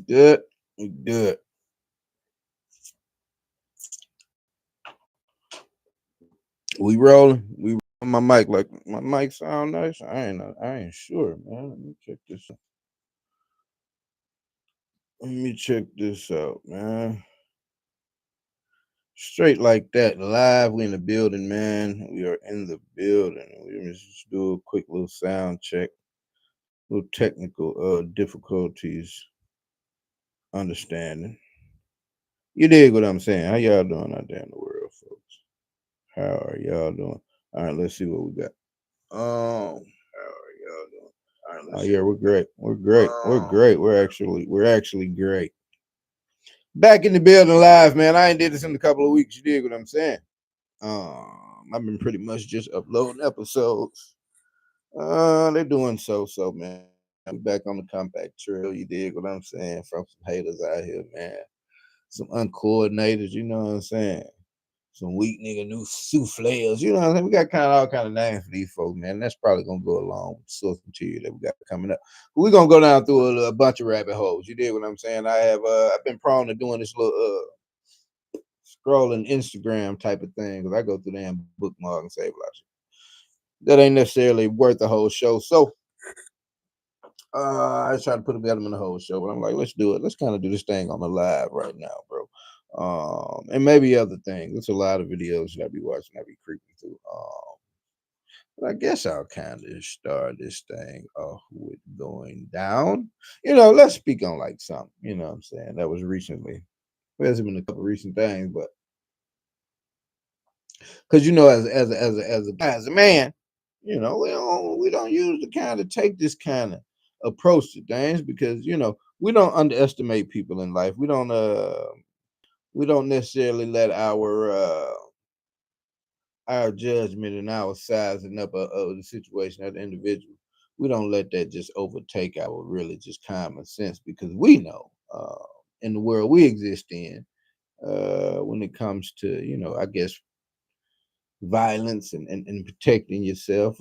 Good. Good. We rolling. We rolling my mic like my mic sound nice. I ain't sure, man. Let me check this out. Let me check this out, man. Straight like that, live. We in the building, man. We are in the building. We just do a quick little sound check. Little technical difficulties understanding. You dig what I'm saying? How y'all doing out there in the world, folks? How are y'all doing? All right, let's see what we got. How are y'all doing? All right, let's see. Yeah, we're great. We're great. We're great. We're actually great. Back in the building live, man. I ain't did this in a couple of weeks. You dig what I'm saying? I've been pretty much just uploading episodes. They're doing so, man. We back on the compact trail. You dig what I'm saying? From some haters out here, man. Some uncoordinators, you know what I'm saying? Some weak nigga new souffleurs, you know what I'm saying? We got kind of all kind of names for these folks, man. That's probably gonna go along with the source material that we got coming up. But we're gonna go down through a bunch of rabbit holes. You dig what I'm saying? I've been prone to doing this little scrolling Instagram type of thing because I go through there and bookmark and save a lot of shit. That ain't necessarily worth the whole show. So I try to put together in the whole show, but I'm like, let's do it. Let's kind of do this thing on the live right now, bro. And maybe other things. There's a lot of videos that I be watching, I be creeping through. But I guess I'll kind of start this thing off with going down. Let's speak on like something. You know what I'm saying? That was recently. There's been a couple recent things, but because as a man, we don't usually kind of take this kind of approach to things because we don't underestimate people in life. We don't necessarily let our judgment and our sizing up of the situation of the individual. We don't let that just overtake our really just common sense because we know in the world we exist in when it comes to I guess violence and protecting yourself,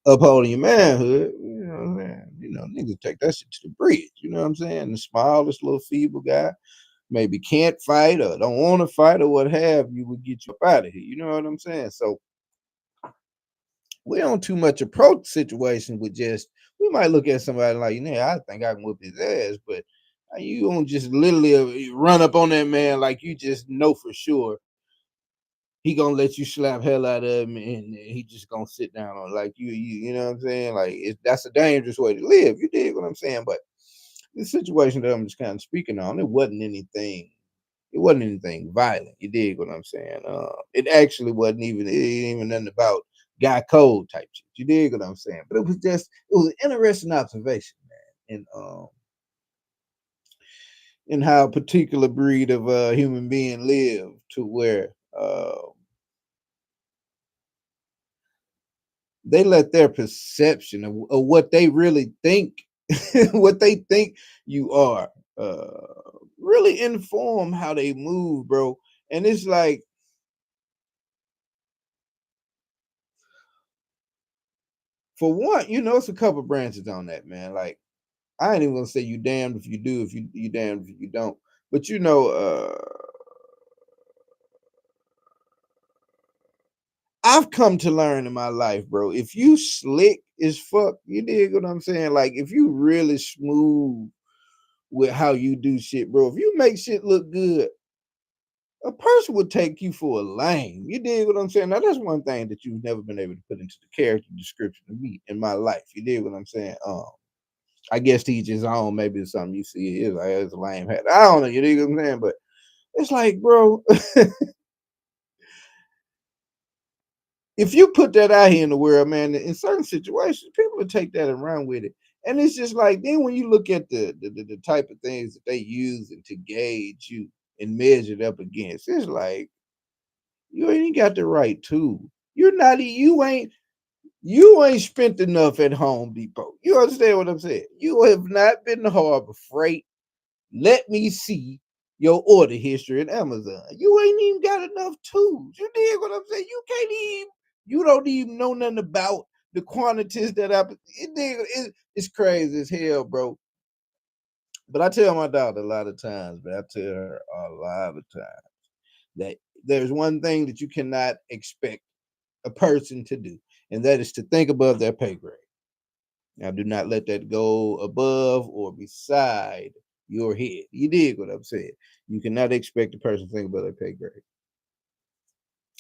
upholding your manhood. You know what I'm saying? Niggas take that shit to the bridge. You know what I'm saying? The smallest little feeble guy maybe can't fight or don't want to fight or what have you would get you up out of here. You know what I'm saying? So we don't too much approach situations with just we might look at somebody like, I think I can whoop his ass, but you don't just literally run up on that man like you just know for sure he gonna let you slap hell out of him and he just gonna sit down on like you know what I'm saying? Like that's a dangerous way to live. You dig what I'm saying? But the situation that I'm just kind of speaking on, it wasn't anything violent. You dig what I'm saying? It actually wasn't even nothing about guy code type shit. You dig what I'm saying? But it was an interesting observation, man. And how a particular breed of human being live to where they let their perception of what they really think, what they think you are, really inform how they move, bro. And it's like, for one, it's a couple branches on that, man. Like, I ain't even gonna say you damned if you do, if you damned if you don't. But I've come to learn in my life, bro. If you slick as fuck, you dig what I'm saying? Like, if you really smooth with how you do shit, bro. If you make shit look good, a person would take you for a lame. You dig what I'm saying? Now that's one thing that you've never been able to put into the character description of me in my life. You dig what I'm saying? I guess to each his own. Maybe it's something you see is like it's a lame hat. I don't know. You dig what I'm saying? But it's like, bro, if you put that out here in the world, man, in certain situations, people will take that and run with it. And it's just like then when you look at the type of things that they use and to gauge you and measure it up against, it's like you ain't got the right tool. You ain't spent enough at Home Depot. You understand what I'm saying? You have not been to Harbor Freight. Let me see your order history at Amazon. You ain't even got enough tools. You dig what I'm saying? You don't even know nothing about the quantities that it's crazy as hell, bro. But I tell my daughter a lot of times, but I tell her a lot of times that there's one thing that you cannot expect a person to do, and that is to think above their pay grade. Now, do not let that go above or beside your head. You dig what I'm saying? You cannot expect a person to think about their pay grade.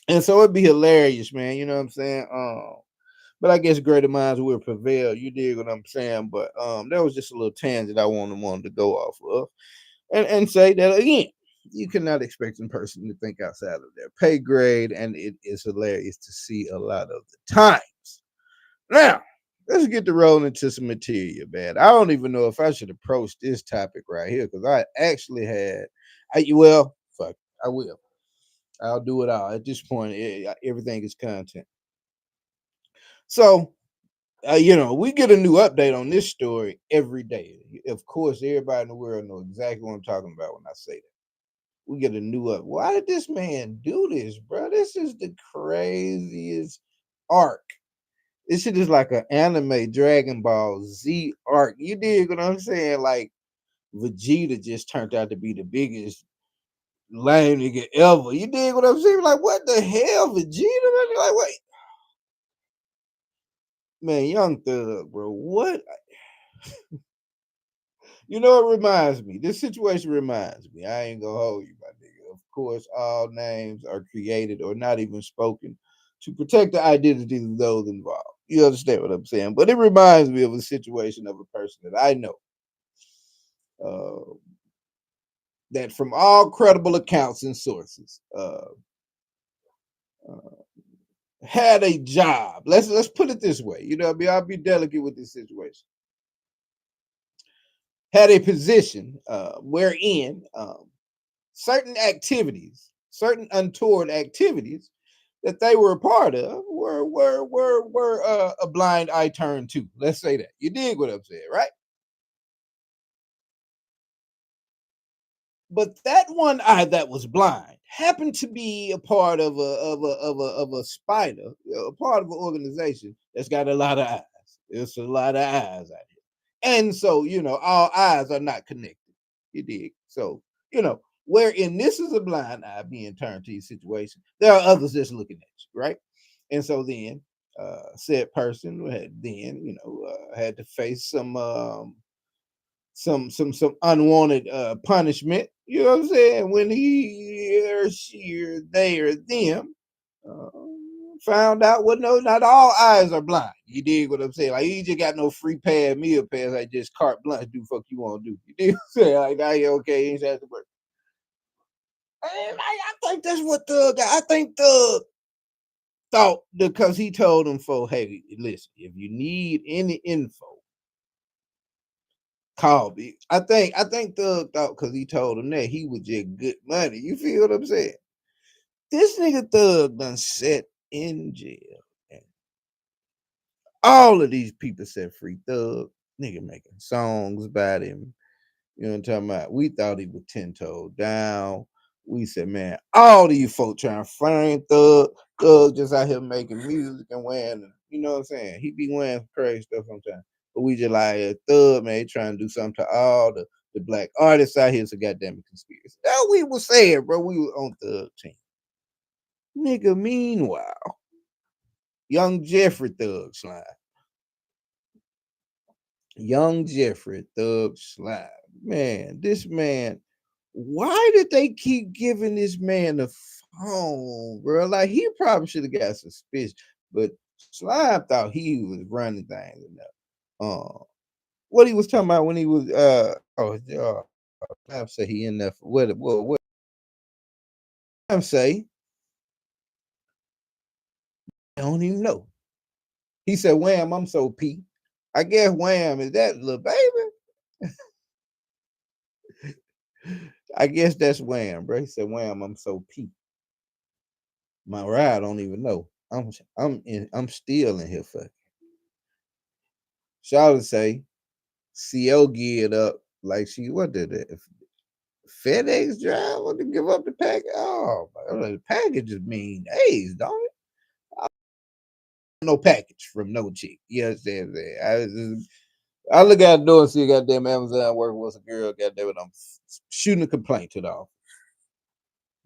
And so it'd be hilarious, man. You know what I'm saying? But I guess greater minds will prevail. You dig what I'm saying? But that was just a little tangent I wanted to go off of. And say that again. You cannot expect a person to think outside of their pay grade, and it is hilarious to see a lot of the times. Now, let's get to rolling into some material, man. I don't even know if I should approach this topic right here because I actually well, fuck, I will. I'll do it all. At this point, everything is content. So, we get a new update on this story every day. Of course, everybody in the world know exactly what I'm talking about when I say that. We get a new up. Why did this man do this, bro? This is the craziest arc. This shit is like an anime Dragon Ball Z arc. You dig what I'm saying? Like Vegeta just turned out to be the biggest lame nigga ever. You dig what I'm saying? Like, what the hell, Vegeta? Like, wait, man, Young Thug, bro. What? You know, it reminds me. This situation reminds me. I ain't gonna hold you, my nigga. Of course, all names are created or not even spoken to protect the identities of those involved. You understand what I'm saying? But it reminds me of a situation of a person that I know uh, that, from all credible accounts and sources, uh, had a job. Let's put it this way. You know, I'll be delicate with this situation. Had a position wherein certain activities, certain untoward activities that they were a part of were a blind eye turn to. Let's say that. You dig what I'm saying, right? But that one eye that was blind happened to be a part of a spider, a part of an organization that's got a lot of eyes. It's a lot of eyes out here. And so, all eyes are not connected. You dig? So, wherein this is a blind eye being turned to your situation, there are others just looking at you, right? And so then, said person had to face some unwanted punishment. You know what I'm saying? When he or she or they or them uh, found out, well, no, not all eyes are blind. You dig what I'm saying? Like, you just got no free pad meal pass. Like, just carte blanche, do fuck you want to do. You dig what I'm saying? Like, now you okay, you ain't have to work. And I think that's what Thug got. I think Thug thought, because he told him, hey, listen, if you need any info, call me. I think Thug thought, because he told him that, he was just good money. You feel what I'm saying? This nigga Thug done set in jail. And all of these people said free Thug. Nigga making songs about him. You know what I'm talking about? We thought he was 10 toes down. We said, man, all these folks trying to find Thug. Thug just out here making music and wearing, you know what I'm saying? He be wearing crazy stuff sometimes. But we just like, Thug, man, trying to do something to all the black artists out here. It's a goddamn conspiracy. That we was saying, bro. We was on Thug team. Nigga, meanwhile, young Jeffrey Thug slide. Young Jeffrey Thug slide. Man, this man, why did they keep giving this man the phone, bro? Like, he probably should have got suspicious, but Slime thought he was running things enough. What he was talking about when he was Slime say he in there for what Slime say? I don't even know. He said, Wham, I'm so P. I guess Wham is that little baby. I guess that's Wham, bro. He said, Wham, I'm so P. My ride, I don't even know. I'm still in here fucking. Charlotte say, CO geared up like she what did it? FedEx driver to give up the package. Oh, the package just mean A's, don't it? No package from no chick. You understand that? I look out the door and see a goddamn Amazon worker was a girl. Goddamn it, I'm shooting a complaint to the office.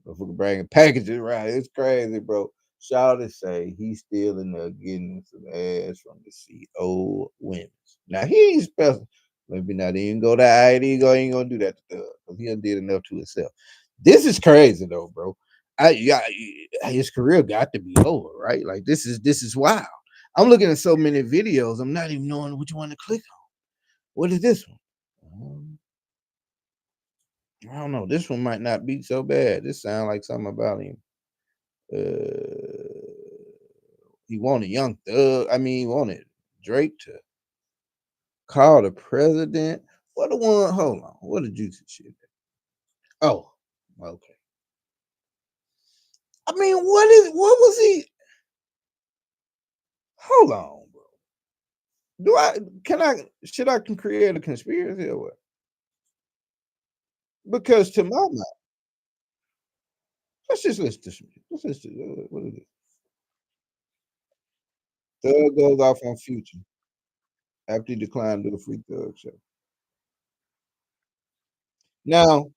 Motherfucker bringing packages around. It's crazy, bro. Shawty say he's still in there getting some ass from the CO women. Now he ain't special. Maybe not even go to ID. He ain't gonna do that to Thug because he done did enough to himself. This is crazy though, bro. His career got to be over, right? Like this is wild. I'm looking at so many videos. I'm not even knowing which one to click on. What is this one? I don't know. This one might not be so bad. This sounds like something about him. Uh, he wanted Young Thug. I mean, he wanted Drake to call the president. What the one? Hold on. What the juicy shit? Oh, okay. I mean, what was he? Hold on, bro. Should I can create a conspiracy or what? Because to my mind, let's just listen to some. Let's listen to what is it? Thug goes off on Future after he declined to do a free Thug show. Now,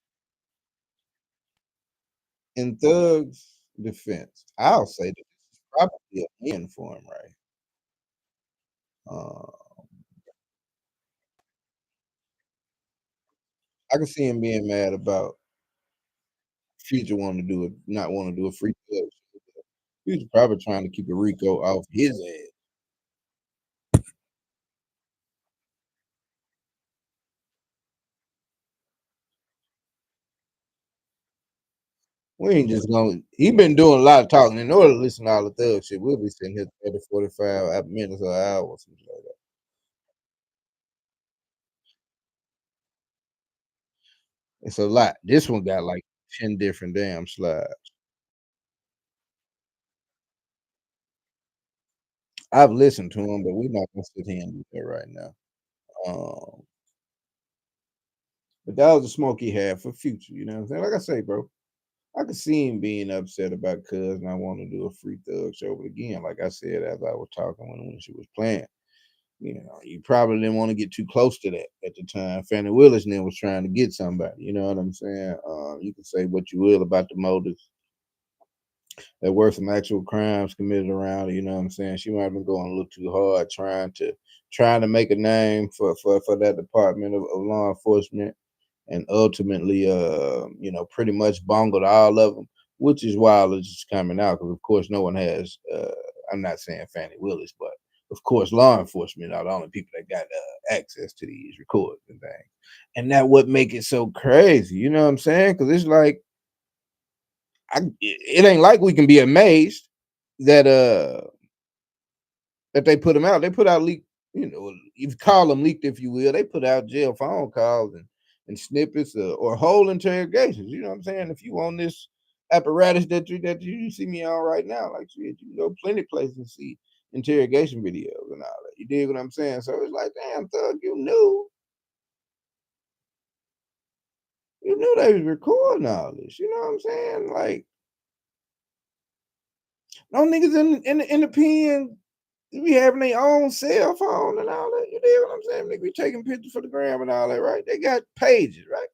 in Thug's defense, I'll say that this is probably a win for him, right? Uh, I can see him being mad about Future wanting to do it, not want to do a free Thug show. He was probably trying to keep a Rico off his ass. We ain't just gonna. He been doing a lot of talking. In order to listen to all the Thug shit, we'll be sitting here 30, 45 minutes or an hour or something like that. It's a lot. This one got like 10 different damn slides. I've listened to him, but we're not gonna sit here and do that right now. Um, but that was the smoke he had for Future. You know what I'm saying? Like I say, bro, I could see him being upset about Cuz and I want to do a free Thug show. But again, like I said, as I was talking when she was playing, you know, you probably didn't want to get too close to that at the time. Fannie Willis then was trying to get somebody. You know what I'm saying? You can say what you will about the motives. There were some actual crimes committed around it. You know what I'm saying? She might have been going a little too hard, trying to make a name for that department of law enforcement, and ultimately, pretty much bungled all of them, which is why all this is coming out. Because of course, no one has. I'm not saying Fannie Willis, but of course, law enforcement are the only people that got access to these recordings and things, and that what make it so crazy. You know what I'm saying? Because it's like it ain't like we can be amazed that that they put them out. They put out leaked, you call them leaked if you will. They put out jail phone calls and snippets or whole interrogations. You know what I'm saying? If you on this apparatus that you see me on right now, like shit, you can go plenty places and see interrogation videos and all that. You dig what I'm saying? So it's like, damn, Thug, you knew they was recording all this. You know what I'm saying? Like, no niggas in the pen be having their own cell phone and all that. You dig what I'm saying? They be taking pictures for the gram and all that, right? They got pages, right?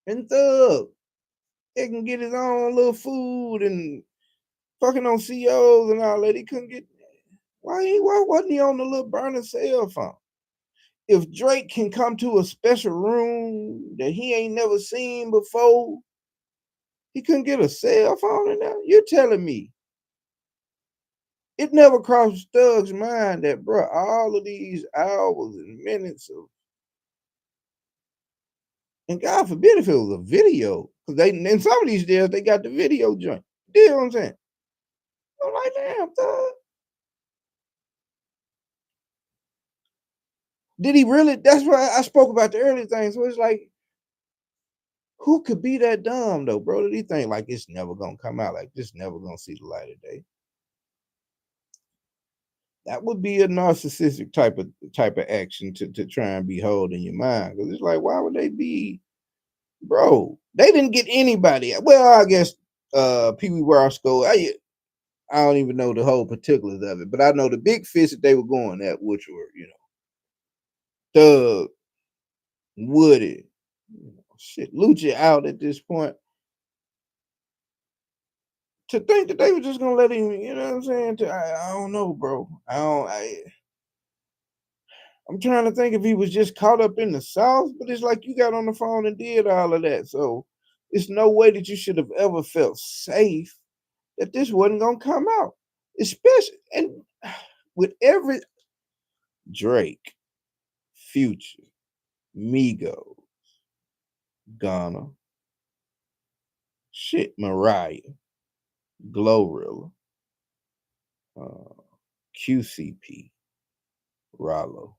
And Thug, they can get his own little food and fucking on COs and all that. He couldn't get. Why wasn't he on the little burner cell phone? If Drake can come to a special room that he ain't never seen before, he couldn't get a cell phone in there. You're telling me it never crossed Thug's mind that, bro, all of these hours and minutes of, and God forbid if it was a video, because they in some of these deals they got the video joint. You know what I'm saying? I'm like, damn, Thug. Did he really? That's why I spoke about the early things. So it's like, who could be that dumb though, bro? Did he think like it's never gonna come out? Like this never gonna see the light of day? That would be a narcissistic type of action to try and be held in your mind. Because it's like, why would they be, bro? They didn't get anybody. Well, I guess Pee Wee Roscoe. I I don't even know the whole particulars of it, but I know the big fish that they were going at, which were, Thug, Woody, shit, Lucha out at this point. To think that they were just gonna let him, you know what I'm saying? I don't know, bro. I'm trying to think if he was just caught up in the sauce, but it's like you got on the phone and did all of that. So it's no way that you should have ever felt safe that this wasn't gonna come out. Especially and with every Drake, Future, Migos, Ghana, shit, Mariah, Glorilla, uh, QCP, Rollo.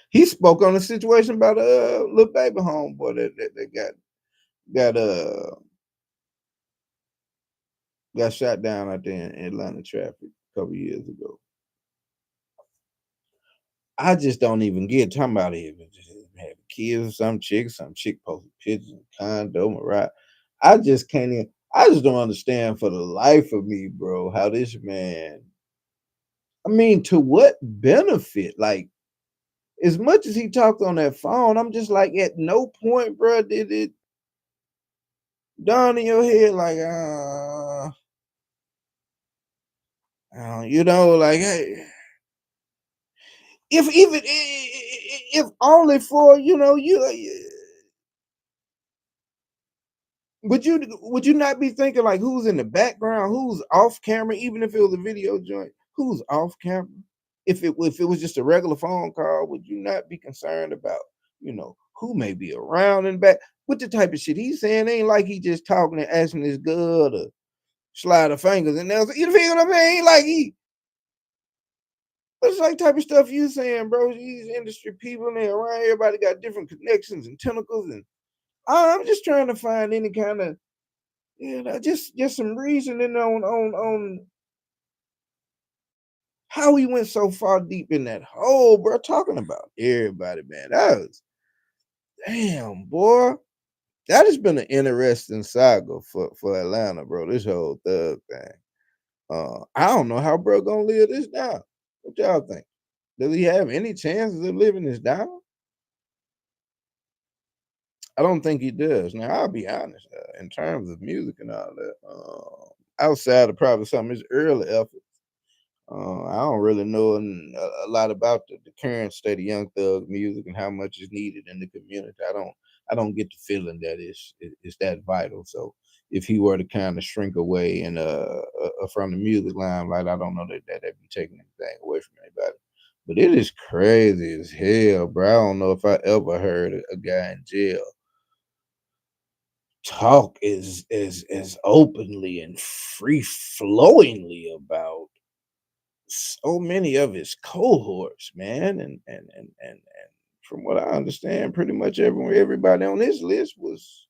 He spoke on the situation about little baby homeboy that got shot down out there in Atlanta traffic a couple years ago. I just don't even get talking about it. Just having kids, some chick posted pictures of condo, Mariah. I just can't even. I just don't understand for the life of me, bro, how this man. I mean, to what benefit? Like, as much as he talked on that phone, I'm just like, at no point, bro, did it dawn in your head, like, like, hey, if even if only for would you not be thinking like who's in the background, who's off camera, even if it was a video joint, who's off camera? If it was just a regular phone call, would you not be concerned about who may be around in the back? What the type of shit he's saying ain't like he just talking and asking his girl to slide her fingers and nails. You feel what I mean? Like it's like type of stuff you saying, bro. These industry people and they around, everybody got different connections and tentacles, and I'm just trying to find any kind of just some reasoning on how he went so far deep in that hole, bro. Talking about everybody, man. That was damn, boy. That has been an interesting saga for Atlanta, bro. This whole thug thing. I don't know how bro gonna live this down. What y'all think? Does he have any chances of living this down? I don't think he does. Now, I'll be honest, in terms of music and all that, outside of probably some of his early efforts, I don't really know a lot about the current state of Young Thug music and how much is needed in the community. I don't get the feeling that it's that vital. So if he were to kind of shrink away and from the music limelight, I don't know that'd be taking anything away from anybody. But it is crazy as hell, bro. I don't know if I ever heard a guy in jail talk as openly and free flowingly about so many of his cohorts, man, and from what I understand, pretty much everybody on this list was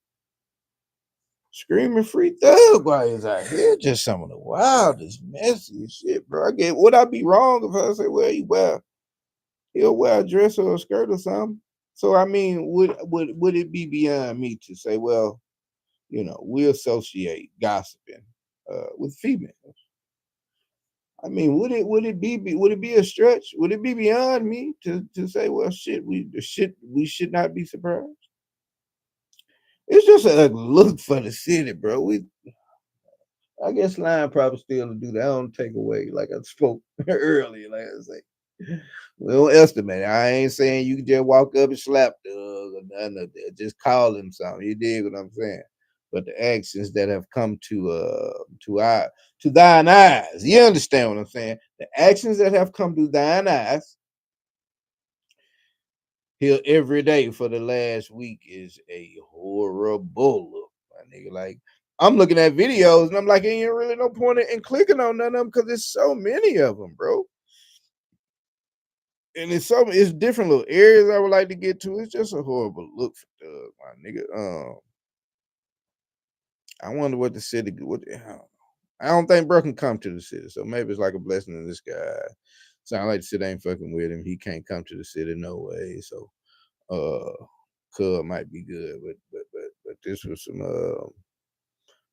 screaming free thug while he's out here. Just some of the wildest, messiest shit, bro. Would I be wrong if I say, well, he'll wear a dress or a skirt or something? So I mean, would it be beyond me to say, well, we associate gossiping with females? I mean, would it be a stretch? Would it be beyond me to say, well, we should not be surprised? It's just a look for the city, bro. I guess line probably still to do that. I don't take away like I spoke earlier. Like I say, we don't estimate. I ain't saying you can just walk up and slap Doug or nothing of that. Just call him something. You dig what I'm saying? But the actions that have come to thine eyes, you understand what I'm saying? The actions that have come to thine eyes here every day for the last week is a horrible look, my nigga. Like I'm looking at videos and I'm like, ain't really no point in clicking on none of them because there's so many of them, bro. And it's different little areas I would like to get to. It's just a horrible look for Doug, my nigga. I wonder what the city I don't think bro can come to the city. So maybe it's like a blessing in disguise. Sound like the city ain't fucking with him. He can't come to the city no way. So Cub might be good, but practice with some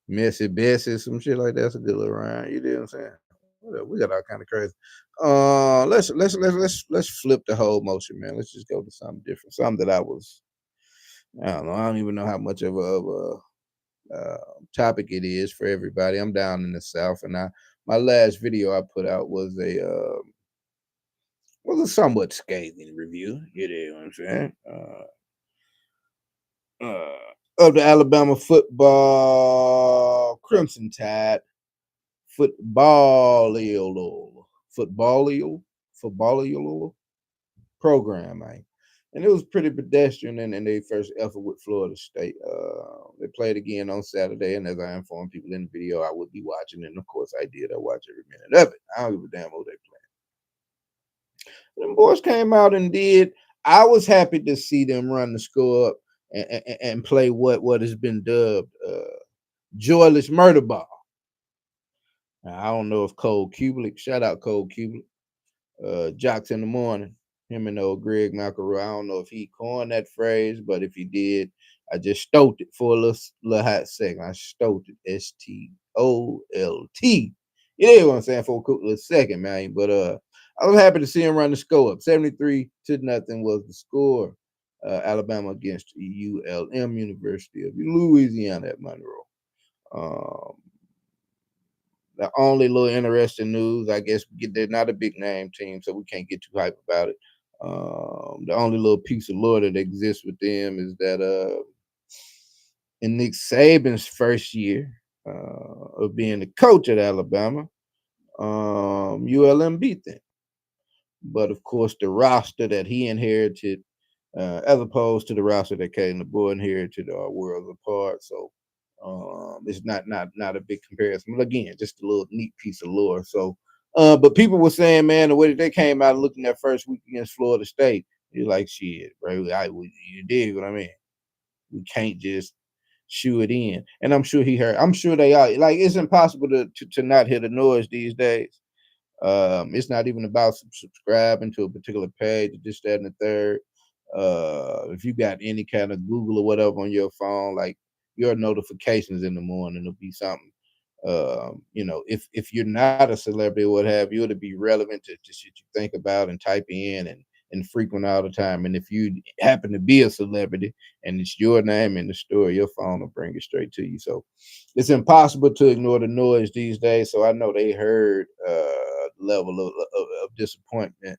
messy Bessie, some shit like that. That's a good little rhyme. You know what I'm saying? We got all kind of crazy. Let's flip the whole motion, man. Let's just go to something different. Something that I don't know. I don't even know how much of a topic it is for everybody. I'm down in the South, and my last video I put out was a somewhat scathing review. You know what I'm saying? Of the Alabama football Crimson Tide football program, man. And it was pretty pedestrian in their first effort with Florida State. They played again on Saturday, and as I informed people in the video, I would be watching, and of course I did. I watch every minute of it. I don't give a damn who they play. Them boys came out and did. I was happy to see them run the score up and play what has been dubbed joyless murder ball. Now, I don't know if Cole Kublik, shout out Cole Kublik, Jocks in the morning, him and old Greg McElroy. I don't know if he coined that phrase, but if he did, I just stoked it for a little hot second. I stoked it, STOLT. You know what I'm saying, for a quick little second, man. But I was happy to see him run the score up. 73-0 was the score. Alabama against ULM, University of Louisiana at Monroe. The only little interesting news, I guess, they're not a big name team, so we can't get too hype about it. The only little piece of lore that exists with them is that in Nick Saban's first year of being the coach at Alabama, ULM beat them. But of course, the roster that he inherited, as opposed to the roster that Caden DeBoer inherited, are worlds apart. So it's not a big comparison. But again, just a little neat piece of lore. So, but people were saying, man, the way that they came out looking that first week against Florida State, you're like, shit, bro. You dig what I mean? We can't just shoe it in. And I'm sure he heard. I'm sure they are. Like, it's impossible to not hear the noise these days. It's not even about subscribing to a particular page, this, that, and the third. If you got any kind of Google or whatever on your phone, like your notifications in the morning, it'll be something. If you're not a celebrity or what have you, it'll be relevant to shit you think about and type in and frequent all the time. And if you happen to be a celebrity and it's your name in the story, your phone will bring it straight to you. So it's impossible to ignore the noise these days. So I know they heard level of disappointment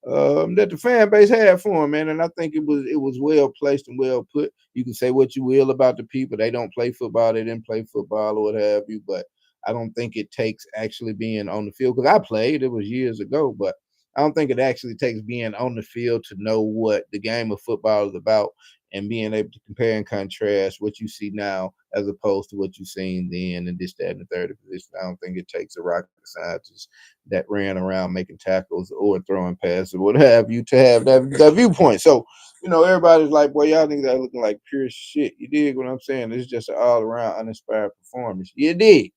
that the fan base had for him, man. And I think it was well placed and well put. You can say what you will about the people. They don't play football. They didn't play football or what have you. But I don't think it takes actually being on the field, because I played. It was years ago, but I don't think it actually takes being on the field to know what the game of football is about and being able to compare and contrast what you see now as opposed to what you seen then and this, that, and the third position. I don't think it takes a rocket scientist that ran around making tackles or throwing passes or what have you to have that viewpoint. So, everybody's like, boy, y'all niggas are looking like pure shit. You dig what I'm saying? It's just an all-around uninspired performance. You dig?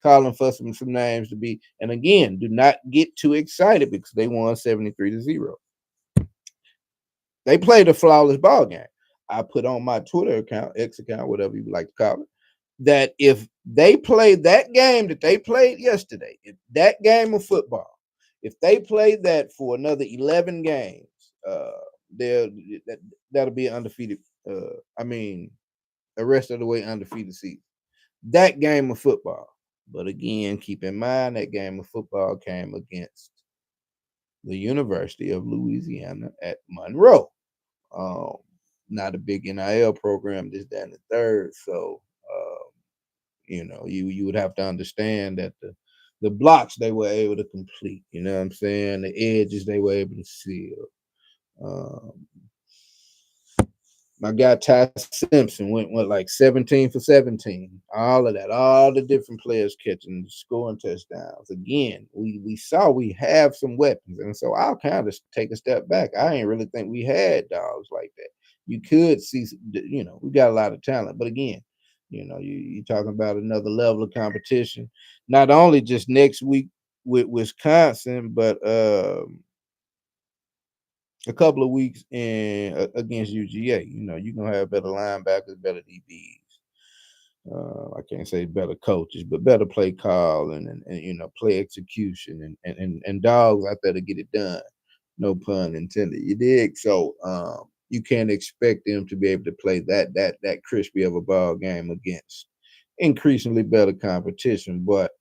Calling for some names to be, and again, do not get too excited because they won 73-0. They played a flawless ball game. I put on my Twitter account, X account, whatever you like to call it, that if they played that game that they played yesterday, if that game of football, if they played that for another 11 games, that'll be an undefeated. The rest of the way undefeated season. That game of football. But again, keep in mind that game of football came against the University of Louisiana at Monroe. Not a big NIL program, this, that, and the third. So, you would have to understand that the blocks they were able to complete, you know what I'm saying? The edges they were able to seal. My guy Ty Simpson went like 17 for 17. All of that, all the different players catching, scoring touchdowns. Again, we saw we have some weapons, and so I'll kind of take a step back. I ain't really think we had dogs like that. You could see, we got a lot of talent, but again, you're talking about another level of competition. Not only just next week with Wisconsin, but a couple of weeks in against UGA. You know, you're gonna have better linebackers, better DBs. I can't say better coaches, but better play call and you know, play execution and dogs out there to get it done. No pun intended. You dig? So you can't expect them to be able to play that crispy of a ball game against increasingly better competition. But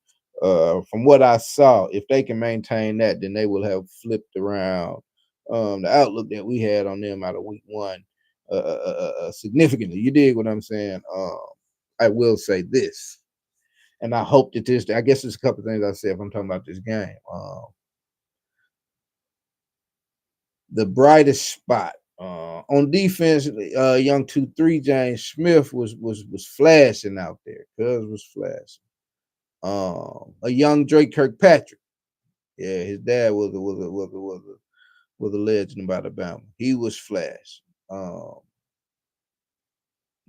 from what I saw, if they can maintain that, then they will have flipped around the outlook that we had on them out of week one significantly. You dig what I'm saying? I will say this, and I hope that this. I guess there's a couple of things I said if I'm talking about this game. The brightest spot on defense, young 2-3 James Smith was flashing out there. Cuz was flashing. A young Drake Kirkpatrick. Yeah, his dad was a legend about Alabama. He was flash.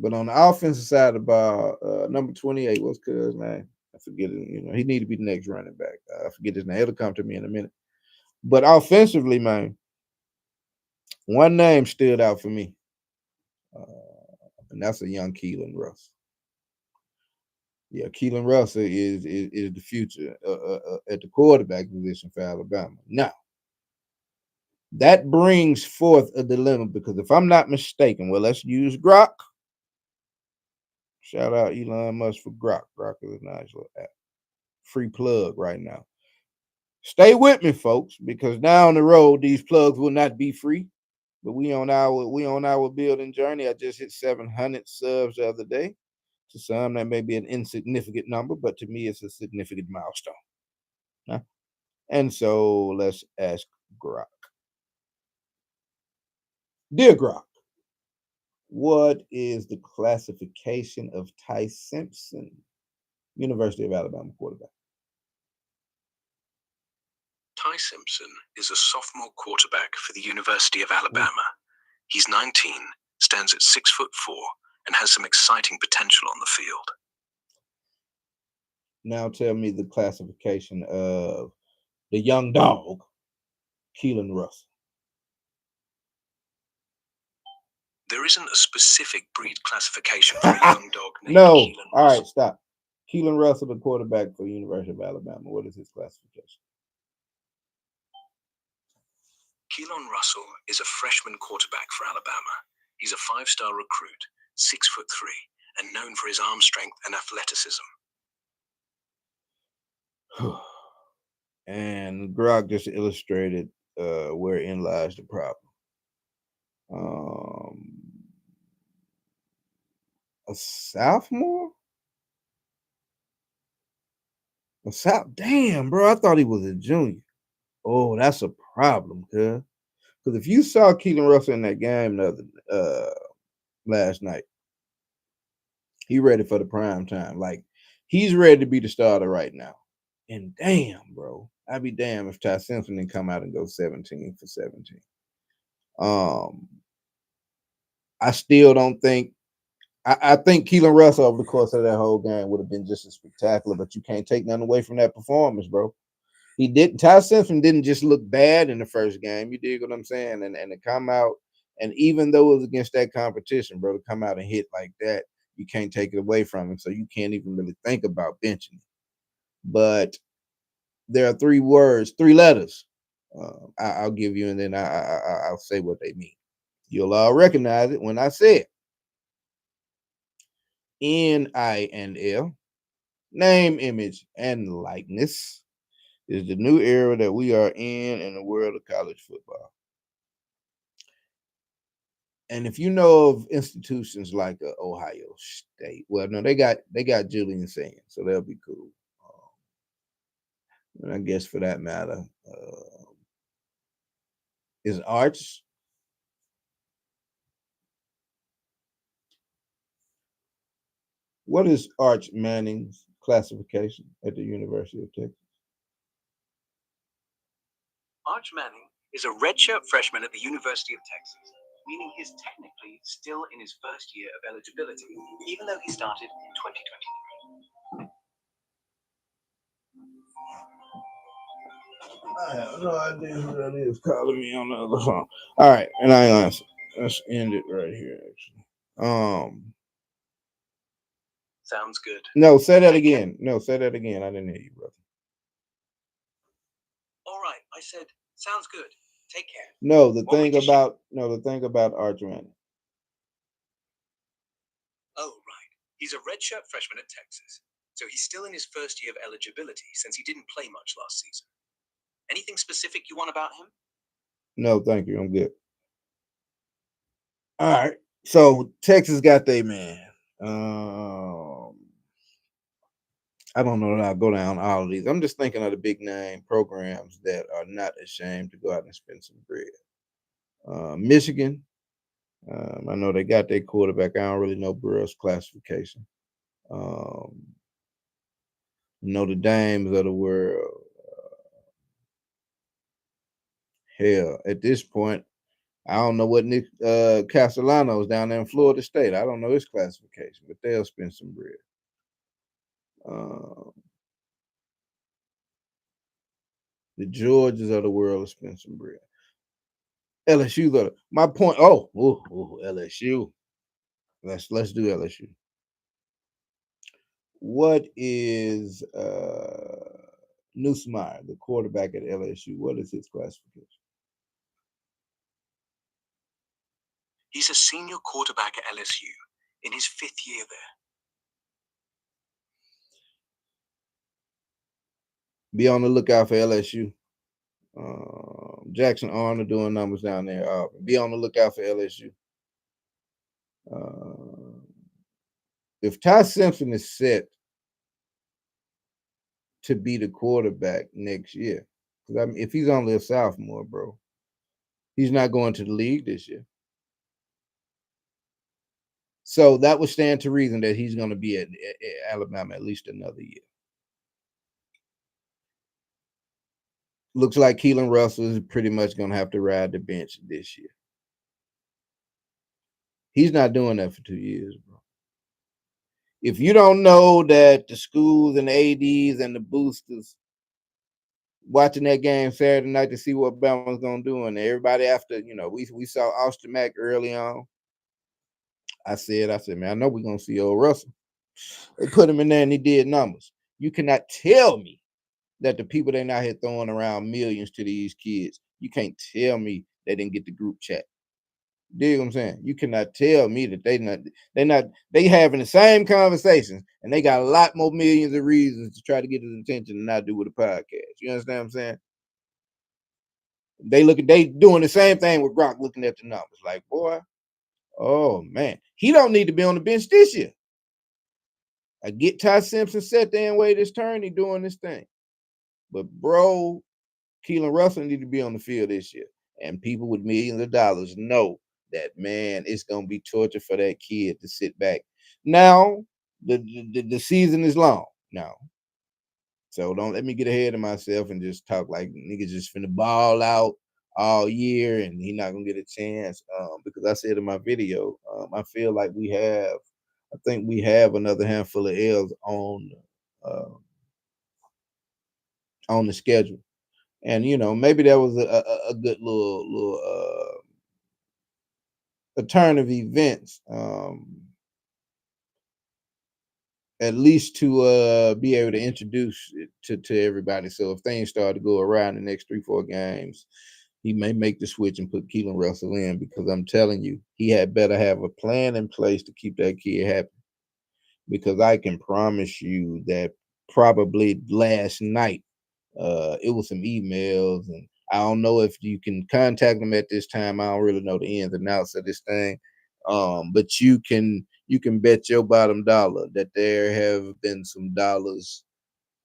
But on the offensive side of the ball, number 28, what's Cuz name? I forget it. You know, he need to be the next running back. I forget his name. It'll come to me in a minute. But offensively, man, one name stood out for me, and that's a young Keelan Russell. Yeah, Keelan Russell is the future at the quarterback position for Alabama. Now, that brings forth a dilemma because if I'm not mistaken, well, let's use Grok. Shout out Elon Musk for Grok. Grok is a nice little app. Free plug right now. Stay with me, folks, because down the road these plugs will not be free. But we on our building journey. I just hit 700 subs the other day. To some, that may be an insignificant number, but to me, it's a significant milestone. Huh? And so let's ask Grok. Dear Grok, what is the classification of Ty Simpson, University of Alabama quarterback? Ty Simpson is a sophomore quarterback for the University of Alabama. He's 19, stands at 6'4", and has some exciting potential on the field. Now tell me the classification of the young dog, Keelan Russell. There isn't a specific breed classification for a young dog named No. Keelan Russell. All right, stop. Keelan Russell, the quarterback for the University of Alabama. What is his classification? Keelan Russell is a freshman quarterback for Alabama. He's a 5-star recruit, 6'3", and known for his arm strength and athleticism. And Grok just illustrated wherein lies the problem. A sophomore? Damn, bro, I thought he was a junior. Oh, that's a problem, cuz. Because if you saw Keelan Russell in that game last night, he ready for the prime time. Like, he's ready to be the starter right now. And damn, bro, I'd be damned if Ty Simpson didn't come out and go 17 for 17. I still don't think. I think Keelan Russell over the course of that whole game would have been just as spectacular, but you can't take nothing away from that performance, bro. He didn't. Ty Simpson didn't just look bad in the first game. You dig what I'm saying? And to come out, and even though it was against that competition, bro, to come out and hit like that, you can't take it away from him. So you can't even really think about benching him. But there are 3 words, 3 letters. I'll give you, and then I'll say what they mean. You'll all recognize it when I say it. NIL, name, image, and likeness, is the new era that we are in the world of college football. And if you know of institutions like Ohio State, well, no, they got Julian Sands, so they'll be cool. And I guess for that matter, is Arch. What is Arch Manning's classification at the University of Texas? Arch Manning is a redshirt freshman at the University of Texas, meaning he's technically still in his first year of eligibility, even though he started in 2023. I have no idea who that is calling me on the other phone. All right, and I answer. Let's end it right here. Actually, Sounds good. no, say that again. No, say that again. I didn't hear you, brother. All right, I said, sounds good. Take care. No, the Want me thing to about Arch Manning. Oh, right. He's a redshirt freshman at Texas, so he's still in his first year of eligibility since he didn't play much last season. Anything specific you want about him? No, thank you. I'm good. All right. So Texas got their man. I don't know that I'll go down all of these. I'm just thinking of the big name programs that are not ashamed to go out and spend some bread. Michigan. I know they got their quarterback. I don't really know Burrow's classification. Um, Notre Dames of the world. Hell, at this point, I don't know what Nick Castellanos down there in Florida State. I don't know his classification, but they'll spend some bread. Uh, the Georgias of the world will spend some bread. LSU, though. My point. LSU. Let's do LSU. What is Nussmeier, the quarterback at LSU? What is his classification? He's a senior quarterback at LSU in his 5th year there. Be on the lookout for LSU. Jackson Arnold doing numbers down there. Be on the lookout for LSU. If Ty Simpson is set to be the quarterback next year, because I mean, if he's only a sophomore, bro, he's not going to the league this year. So that would stand to reason that he's going to be at Alabama at least another year. Looks like Keelan Russell is pretty much going to have to ride the bench this year. He's not doing that for 2 years, bro. If you don't know that the schools and the ADs and the boosters watching that game Saturday night to see what Bama's gonna do, and everybody after, we saw Austin Mack early on. I said, man, I know we're gonna see old Russell. They put him in there and he did numbers. You cannot tell me that the people they're not here throwing around millions to these kids, you can't tell me they didn't get the group chat. Dig what I'm saying? You cannot tell me that they having the same conversations and they got a lot more millions of reasons to try to get his attention and not do with a podcast. You understand what I'm saying? They doing the same thing with Gronk, looking at the numbers. Like, boy, oh man, he don't need to be on the bench this year. I get Ty Simpson set there and wait his turn, he doing this thing. But bro, Keelan Russell need to be on the field this year. And people with millions of dollars know that, man, it's gonna be torture for that kid to sit back. Now, the season is long now. So don't let me get ahead of myself and just talk like niggas just finna ball out all year and he not gonna get a chance. Because I said in my video, I feel like I think we have another handful of L's uh, on the schedule. And maybe that was a good little a turn of events. At least to be able to introduce it to everybody. So if things start to go around the next 3-4 games, he may make the switch and put Keelan Russell in, because I'm telling you, he had better have a plan in place to keep that kid happy. Because I can promise you that probably last night, it was some emails, and I don't know if you can contact them at this time. I don't really know the ins and outs of this thing. But you can bet your bottom dollar that there have been some dollars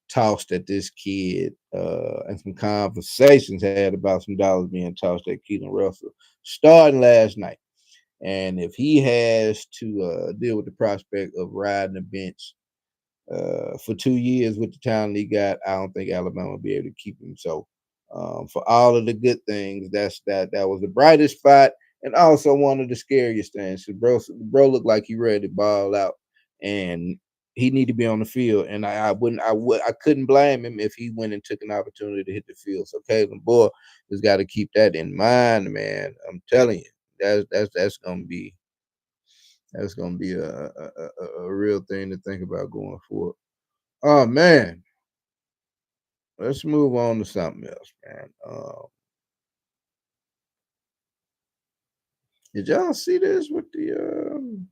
tossed at this kid, and some conversations had about some dollars being tossed at Keelan Russell starting last night. And if he has to deal with the prospect of riding the bench for 2 years with the talent he got, I don't think Alabama will be able to keep him. So for all of the good things, that was the brightest spot, and also one of the scariest things. So bro looked like he ready to ball out, and he need to be on the field, and I couldn't blame him if he went and took an opportunity to hit the field. So Caleb Boy has got to keep that in mind, man. I'm telling you, that's gonna be a real thing to think about going forward. Oh man, let's move on to something else, man. Did y'all see this with the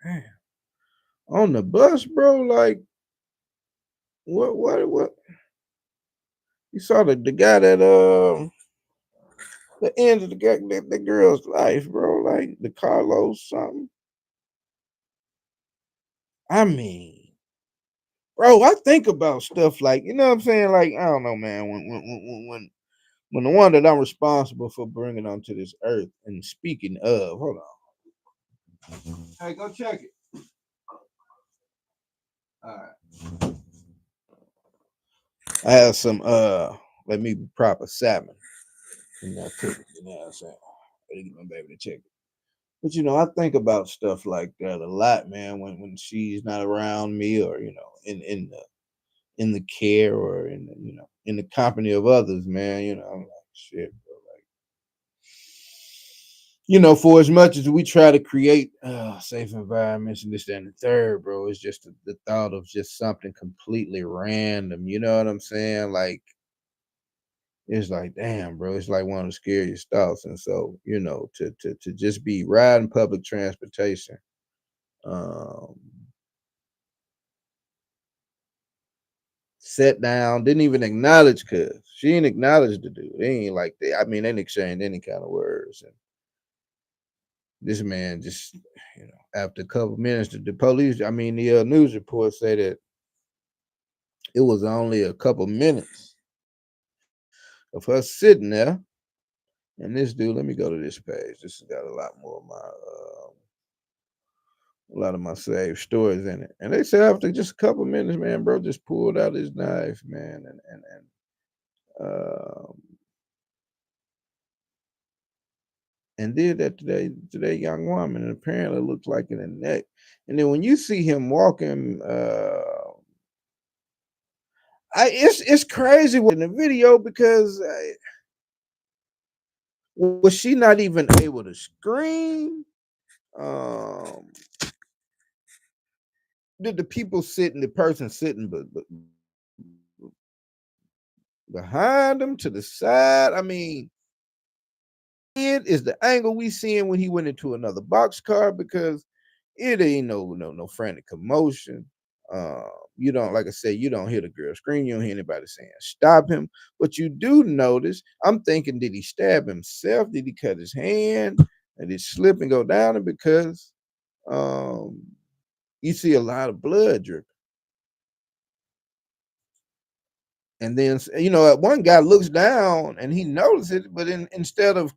man, on the bus, bro? Like what? You saw the guy that the end of the girl's life, bro. Like the Carlos something. I mean, bro, I think about stuff like you know what I'm saying. Like I don't know, man. When the one that I'm responsible for bringing onto this earth. And speaking of, hold on. Hey, go check it. All right. I have some let me be proper salmon. You know, cook it, you know what I'm saying? Better get my baby to check it. But you know, I think about stuff like that a lot, man. When she's not around me, or you know, in the care or in the, you know, in the company of others, man. You know, I'm like shit, bro. Like you know, for as much as we try to create safe environments and this, that, and the third, bro, it's just the thought of just something completely random. You know what I'm saying? Like it's like, damn, bro, it's like one of the scariest thoughts. And so, you know, to just be riding public transportation, um, sat down, didn't even acknowledge cuz she didn't acknowledge the dude. They ain't like that. I mean, they didn't exchange any kind of words. And this man just, you know, after a couple minutes, the police, I mean, the news report say that it was only a couple minutes of her sitting there. And this dude, let me go to this page. This has got a lot more of my a lot of my saved stories in it. And they said after just a couple minutes, man, bro just pulled out his knife, man, and did that to that young woman, and apparently looked like in the neck. And then when you see him walking, it's crazy in the video because was she not even able to scream? Um, did the person sitting behind him to the side? I mean, it is the angle we seeing when he went into another boxcar because it ain't no frantic commotion. You don't, like I said, you don't hear the girl scream. You don't hear anybody saying stop him. But you do notice. I'm thinking, did he stab himself? Did he cut his hand? And did it slip and go down? And because um, you see a lot of blood dripping. And then you know, one guy looks down and he notices it, but instead of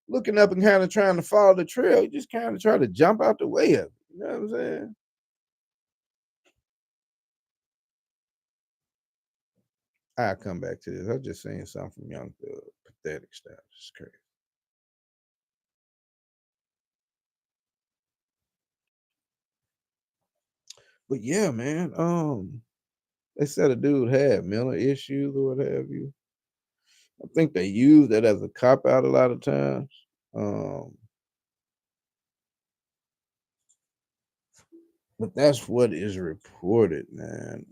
looking up and kind of trying to follow the trail, he just kind of try to jump out the way of it. You know what I'm saying? I'll come back to this. I was just saying something from Young Thug. Pathetic stuff. It's crazy. But yeah, man. They said a dude had mental issues or what have you. I think they use that as a cop out a lot of times. Um, but that's what is reported, man.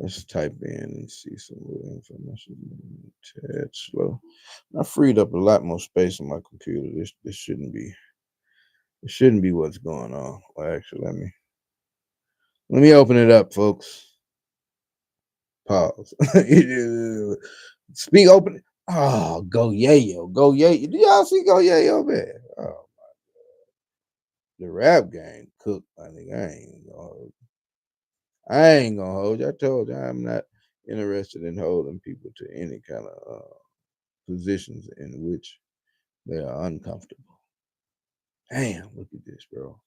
Let's type in and see some little information. Tad slow. I freed up a lot more space on my computer. This shouldn't be. It shouldn't be what's going on. Well, actually, let me open it up, folks. Pause. Speak open. Oh, go yayo, go yayo. Do y'all see go yayo, man? Oh, the rap game cooked. I ain't gonna hold you. I told you I'm not interested in holding people to any kind of positions in which they are uncomfortable. Damn, look at this, bro.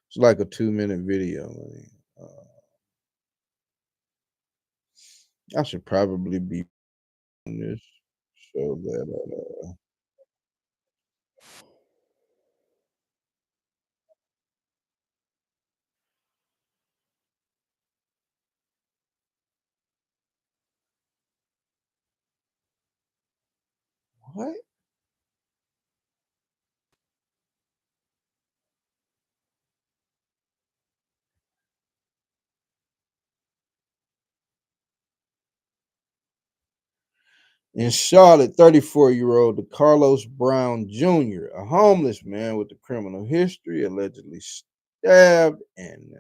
It's like a 2-minute video. Man. I should probably be on this so that What? In Charlotte, 34-year-old Carlos Brown Jr., a homeless man with a criminal history, allegedly stabbed and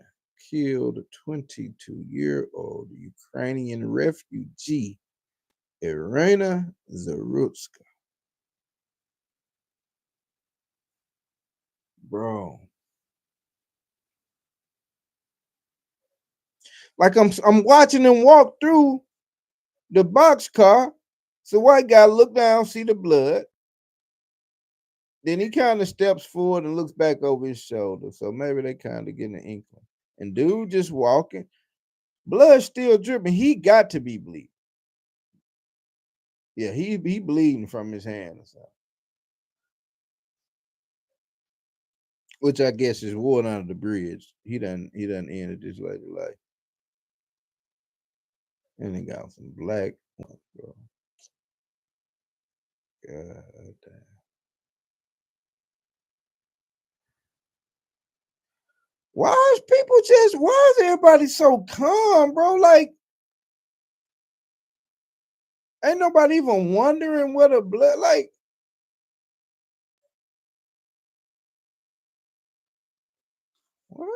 killed a 22-year-old Ukrainian refugee, Irina Zarutska. Bro. Like I'm watching him walk through the box car. So white guy look down, see the blood. Then he kind of steps forward and looks back over his shoulder. So maybe they kind of getting an inkling. And dude just walking, blood still dripping. He got to be bleeding. Yeah, he bleeding from his hand or something. Which I guess is water under the bridge. He done ended this lady life. And he got some black ones, bro. God damn. Why is everybody so calm, bro? Like, ain't nobody even wondering what a blood like. What?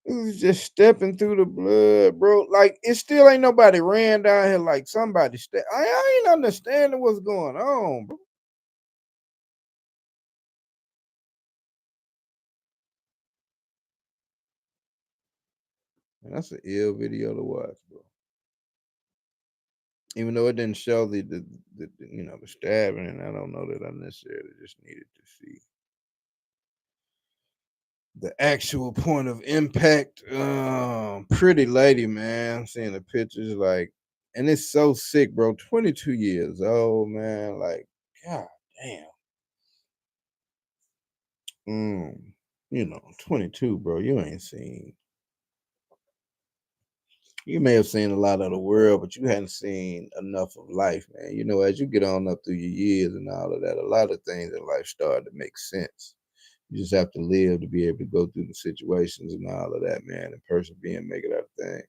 It was just stepping through the blood, bro. Like, it still ain't nobody ran down here like somebody I ain't understanding what's going on, bro. Man, that's an ill video to watch, bro. Even though it didn't show the stabbing, and I don't know that I necessarily just needed to see the actual point of impact. Pretty lady, man. I'm seeing the pictures, like, and it's so sick, bro. 22 years old, man. Like, god damn. 22, bro. You may have seen a lot of the world, but you hadn't seen enough of life, man. As you get on up through your years and all of that, a lot of things in life start to make sense. You just have to live to be able to go through the situations and all of that, man, and persevere and make it out of thing.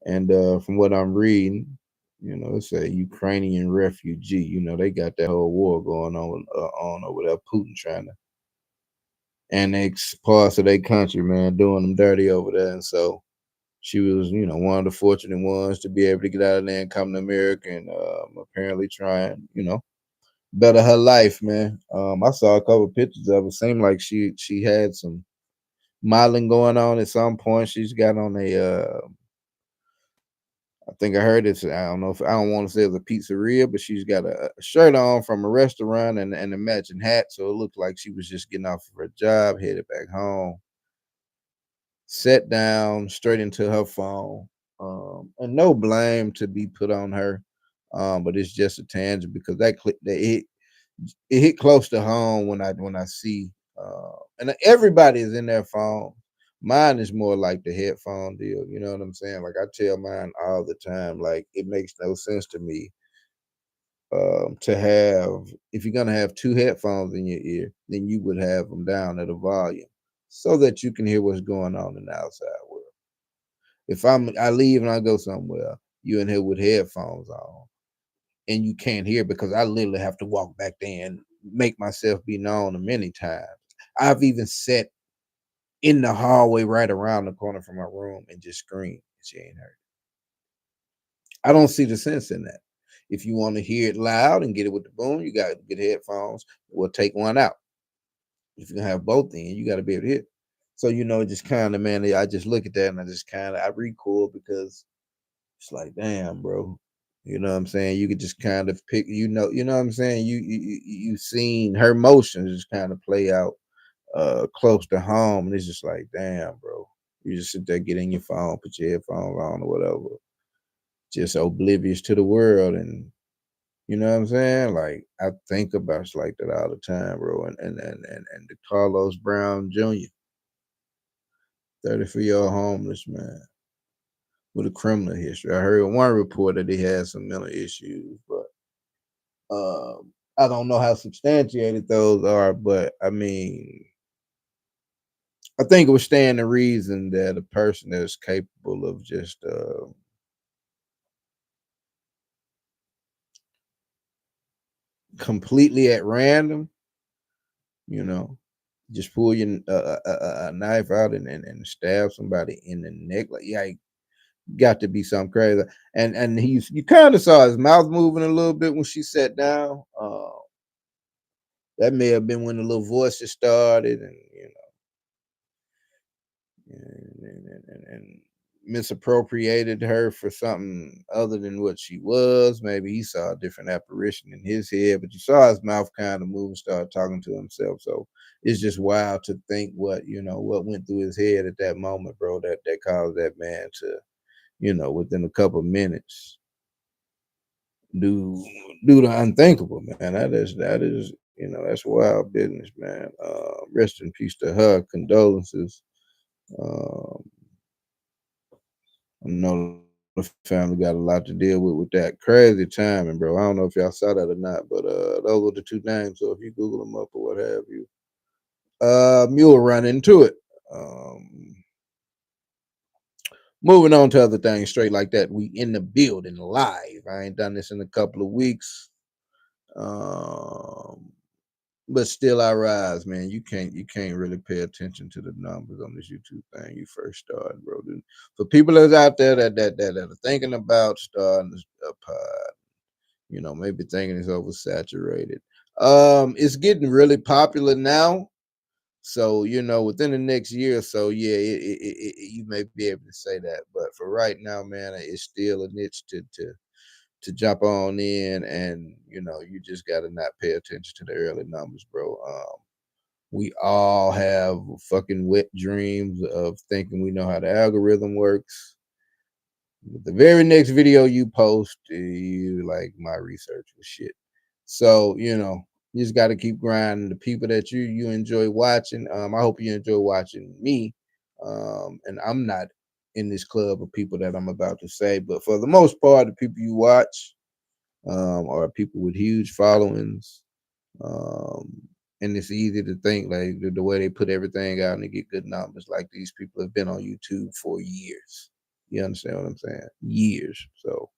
And from what I'm reading, it's a Ukrainian refugee. They got that whole war going on over there. Putin trying to annex parts of their country, man, doing them dirty over there. And so she was, one of the fortunate ones to be able to get out of there and come to America and apparently try and, better her life, man. I saw a couple of pictures of it. Seemed like she had some modeling going on at some point. She's got on I think I heard it's, I don't know if I don't want to say it's a pizzeria, but she's got a shirt on from a restaurant and a matching hat. So it looked like she was just getting off of her job, headed back home, sat down straight into her phone. And no blame to be put on her. But it's just a tangent because it hit close to home when I see and everybody is in their phone. Mine is more like the headphone deal. You know what I'm saying? Like I tell mine all the time. Like it makes no sense to me to have if you're gonna have two headphones in your ear, then you would have them down at a volume so that you can hear what's going on in the outside world. If I leave and I go somewhere, you in here with headphones on, and you can't hear because I literally have to walk back there and make myself be known many times. I've even sat in the hallway right around the corner from my room and just screamed. She ain't heard. I don't see the sense in that. If you want to hear it loud and get it with the boom, you got to get headphones. We'll take one out. If you can have both in, you got to be able to hear. So just kind of man, I just look at that and I recoil because it's like, damn, bro. You know what I'm saying? You could just kind of pick, you know what I'm saying? You seen her motions just kind of play out close to home, and it's just like, damn, bro. You just sit there, get in your phone, put your headphones on or whatever, just oblivious to the world, and You know what I'm saying? Like I think about shit like that all the time, bro. And the Carlos Brown Jr., 34-year-old homeless man with a criminal history. I heard one report that he had some mental issues, but I don't know how substantiated those are. But I mean, I think it would stand to reason that a person that's capable of just completely at random, you know, just pull your a knife out and stab somebody in the neck, like yeah, got to be something crazy. And he's you kind of saw his mouth moving a little bit when she sat down. That may have been when the little voices started, and and misappropriated her for something other than what she was. Maybe he saw a different apparition in his head, but you saw his mouth kind of move and start talking to himself. So it's just wild to think what what went through his head at that moment, bro. That caused that man to within a couple of minutes do do the unthinkable, man. That is that's wild business, man. Rest in peace to her. Condolences. Um, I know the family got a lot to deal with that crazy timing, bro. I don't know if y'all saw that or not, but those were the two names. So if you Google them up or what have you, you'll run into it. Um, Moving on to other things, straight like that. We in the building live. I ain't done this in a couple of weeks. Um, but still I rise, man. You can't really pay attention to the numbers on this YouTube thing you first started, bro. For people that's out there that are thinking about starting a pod, maybe thinking it's oversaturated. It's getting really popular now. So within the next year or so, yeah, you may be able to say that. But for right now, man, it's still a niche to jump on in, and you just got to not pay attention to the early numbers, bro. We all have fucking wet dreams of thinking we know how the algorithm works. The very next video you post, you like my research was shit. So you just got to keep grinding. The people that you enjoy watching, I hope you enjoy watching me. And I'm not in this club of people that I'm about to say, but for the most part, the people you watch are people with huge followings. Um, and it's easy to think like the way they put everything out and they get good numbers. Like these people have been on YouTube for years. You understand what I'm saying? Years. So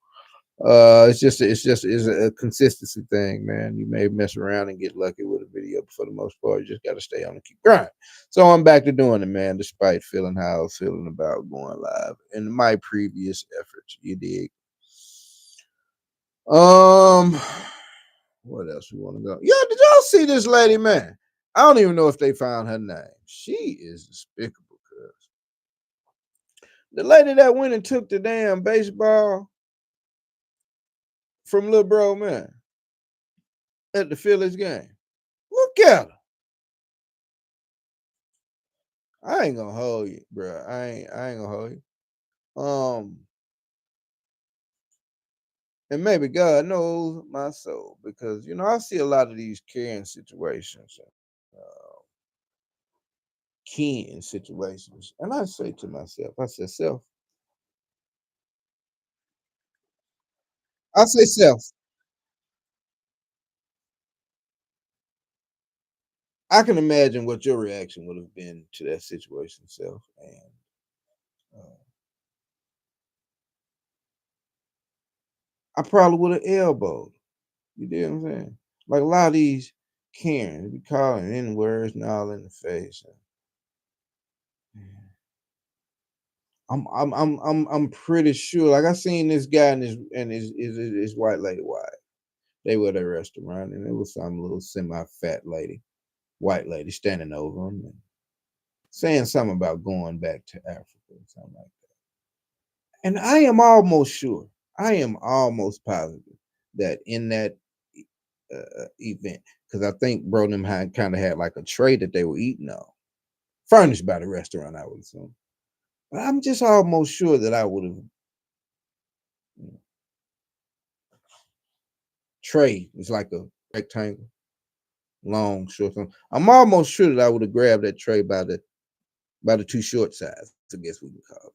it's a consistency thing, man. You may mess around and get lucky with a video, but for the most part, you just got to stay on and keep grinding. So I'm back to doing it, man. Despite feeling how I was feeling about going live in my previous efforts, you dig? Um, what else we want to go? Yeah, did y'all see this lady, man? I don't even know if they found her name. She is despicable, cuz the lady that went and took the damn baseball from little bro, man, at the Phillies game. Look at her. I ain't gonna hold you, bro. I ain't gonna hold you. And maybe God knows my soul because I see a lot of these caring situations, kin situations, and I say to myself, I said, self, I say, self, I can imagine what your reaction would have been to that situation, self, and uh, I probably would have elbowed. You know what I'm saying? Like a lot of these Karens be calling N words and all in the face. I'm pretty sure. Like I seen this guy and his white lady wife. They were at a restaurant and it was some little semi-fat lady, white lady standing over him and saying something about going back to Africa or something like that. And I am almost sure, I am almost positive that in that event, because I think bro them had kind of had like a tray that they were eating on, furnished by the restaurant, I would assume. But I'm just almost sure that I would have tray. It's like a rectangle, long, short. I'm almost sure that I would have grabbed that tray by the too short size, I guess we can call it,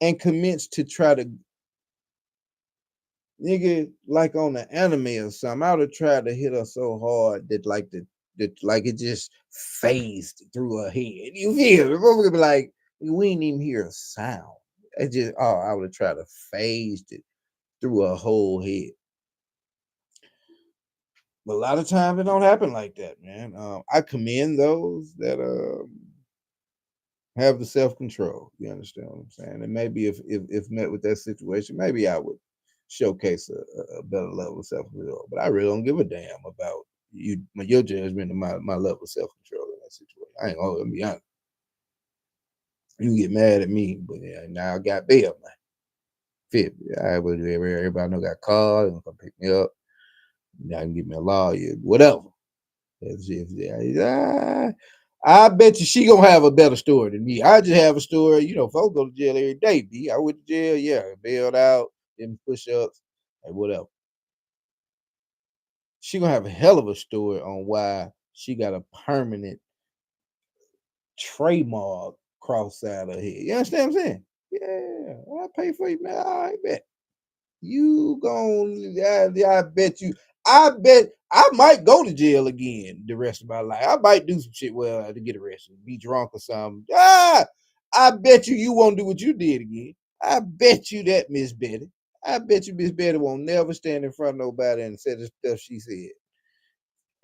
and commenced to try to nigga like on the anime or something. I would have tried to hit her so hard that it just phased through her head. You feel me? Motherfucker be like, we ain't even hear a sound. It just I would have tried to phase it through her whole head. But a lot of times it don't happen like that, man. I commend those that have the self control. You understand what I'm saying? And maybe if met with that situation, maybe I would showcase a better level of self control. But I really don't give a damn about your judgment of my level of self control in that situation. I ain't gonna be honest. You can get mad at me, but yeah, now I got bail, man. Fit. I would everybody know got cars and come pick me up. Now I can get me a lawyer, whatever. I bet you she gonna have a better story than me. I just have a story. You know, folks go to jail every day. B. I went to jail, yeah, bailed out, did push ups, and whatever. She gonna have a hell of a story on why she got a permanent trademark cross side of her head. You understand what I'm saying? Yeah, I pay for you, man. I bet. You gon' I bet you. I bet I might go to jail again the rest of my life. I might do some shit well to get arrested, be drunk or something. I bet you won't do what you did again. I bet you that, Miss Betty. I bet you Miss Betty won't never stand in front of nobody and say the stuff she said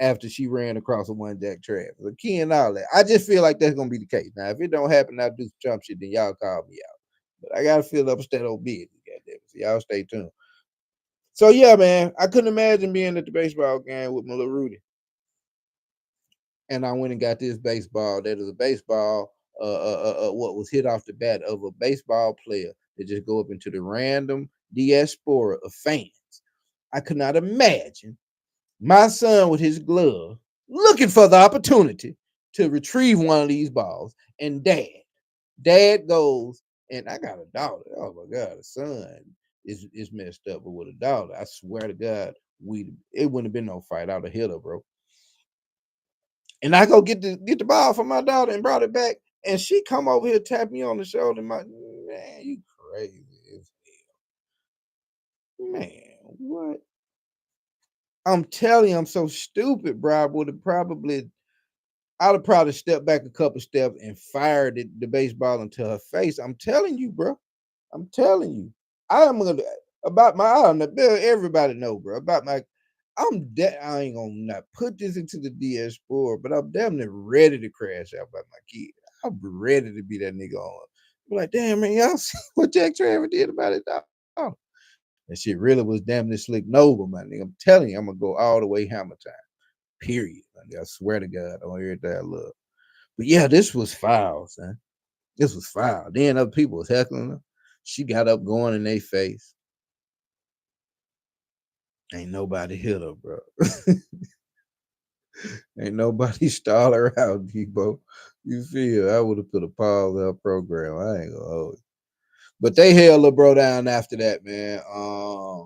after she ran across a one jack trap. The key and all that. I just feel like that's gonna be the case. Now, if it don't happen, I'll do some Trump shit, then y'all call me out. But I gotta feel upstate on business, goddamn it. So y'all stay tuned. So yeah, man, I couldn't imagine being at the baseball game with my little Rudy. And I went and got this baseball. That is a baseball, what was hit off the bat of a baseball player that just go up into the random diaspora of fans. I could not imagine my son with his glove looking for the opportunity to retrieve one of these balls. And dad goes, and I got a daughter. Oh my God, a son is messed up, but with a daughter, I swear to God, it wouldn't have been no fight. I would have hit her, bro. And I go get the ball from my daughter and brought it back, and she come over here, tap me on the shoulder. My man, you crazy as hell, man. What? I'm telling you, I'm so stupid, bro. I'd have probably stepped back a couple steps and fired the baseball into her face. I'm telling you, bro. I'm telling you. I'm gonna about my I don't know, everybody know, bro. About my I ain't gonna not put this into the DS4, but I'm damn near ready to crash out by my kid. I'm ready to be that nigga on. I'm like, damn man, y'all see what Jack Trevor did about it, dog? That shit really was damn near slick Nova, my nigga. I'm telling you, I'm gonna go all the way hammer time. Period. I swear to God on everything I love. But yeah, this was foul, son. This was foul. Then other people was heckling her. She got up going in their face. Ain't nobody hit her, bro. Ain't nobody stall her out, Debo. You feel? I would have put a pause on her program. I ain't gonna hold it. But they held the bro down after that, man. A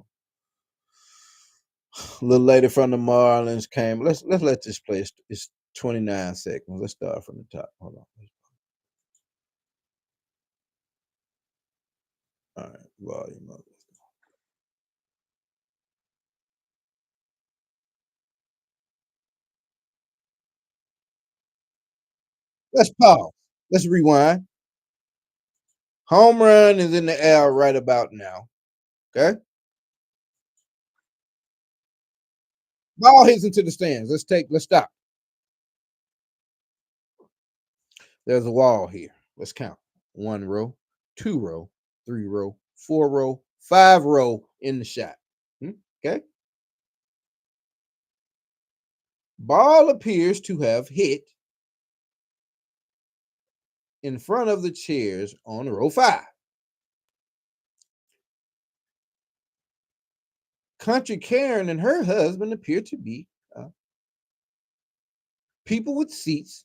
little lady from the Marlins came. Let's let this play. It's 29 seconds. Let's start from the top. Hold on. All right, volume up. Let's pause. Let's rewind. Home run is in the air right about now. Okay. Ball hits into the stands. Let's stop. There's a wall here. Let's count. 1 row, 2 row, 3 row, 4 row, 5 row in the shot. Okay. Ball appears to have hit in front of the chairs on row 5. Country Karen and her husband appear to be people with seats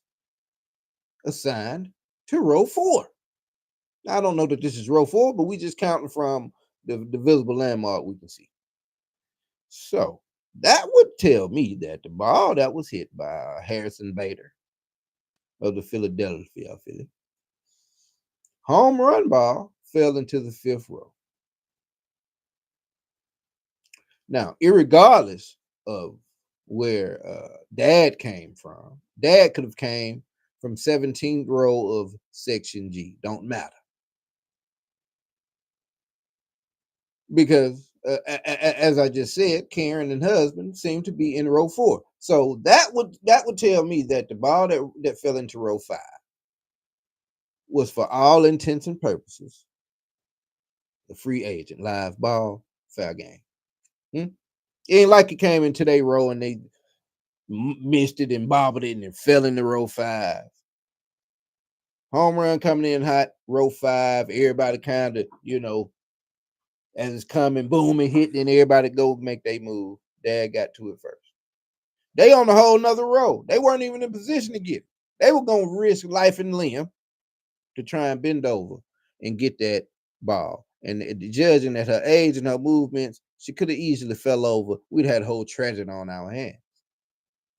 assigned to row 4. I don't know that this is row 4, but we just counting from the visible landmark we can see. So that would tell me that the ball that was hit by Harrison Bader of the Philadelphia Phillies, home run ball, fell into the fifth row. Now, irregardless of where Dad came from, Dad could have came from 17th row of Section G. Don't matter because, as I just said, Karen and husband seem to be in row 4. So that would tell me that the ball that fell into row 5 was, for all intents and purposes, the free agent live ball, foul game. Hmm? It ain't like it came into their row and they missed it and bobbled it and it fell into row 5. Home run coming in hot, row 5. Everybody kind of, as it's coming, boom, and hit, then everybody go make their move. Dad got to it first. They on a whole nother row. They weren't even in position to get it. They were going to risk life and limb to try and bend over and get that ball. And judging at her age and her movements, she could have easily fell over. We'd had a whole tragedy on our hands.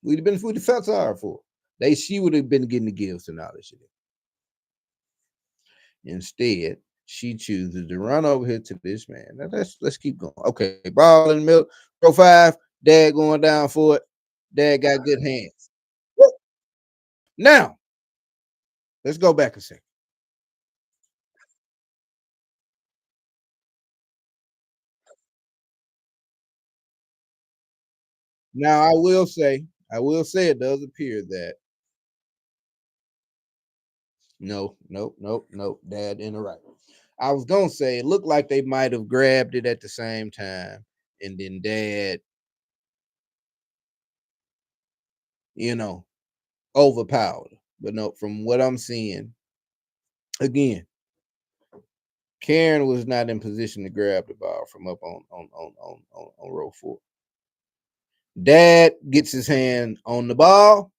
We'd have felt sorry for her. She would have been getting the gifts and all this shit. Instead, she chooses to run over here to this man. Now let's keep going. Okay, ball in the middle, row 5. Dad going down for it. Dad got good hands. Now, let's go back a second. Now, I will say it does appear that no, nope, nope, nope. Dad in the right. I was gonna say it looked like they might have grabbed it at the same time, and then Dad, you know, overpowered. But no, from what I'm seeing, again, Karen was not in position to grab the ball from up on row 4. Dad gets his hand on the ball.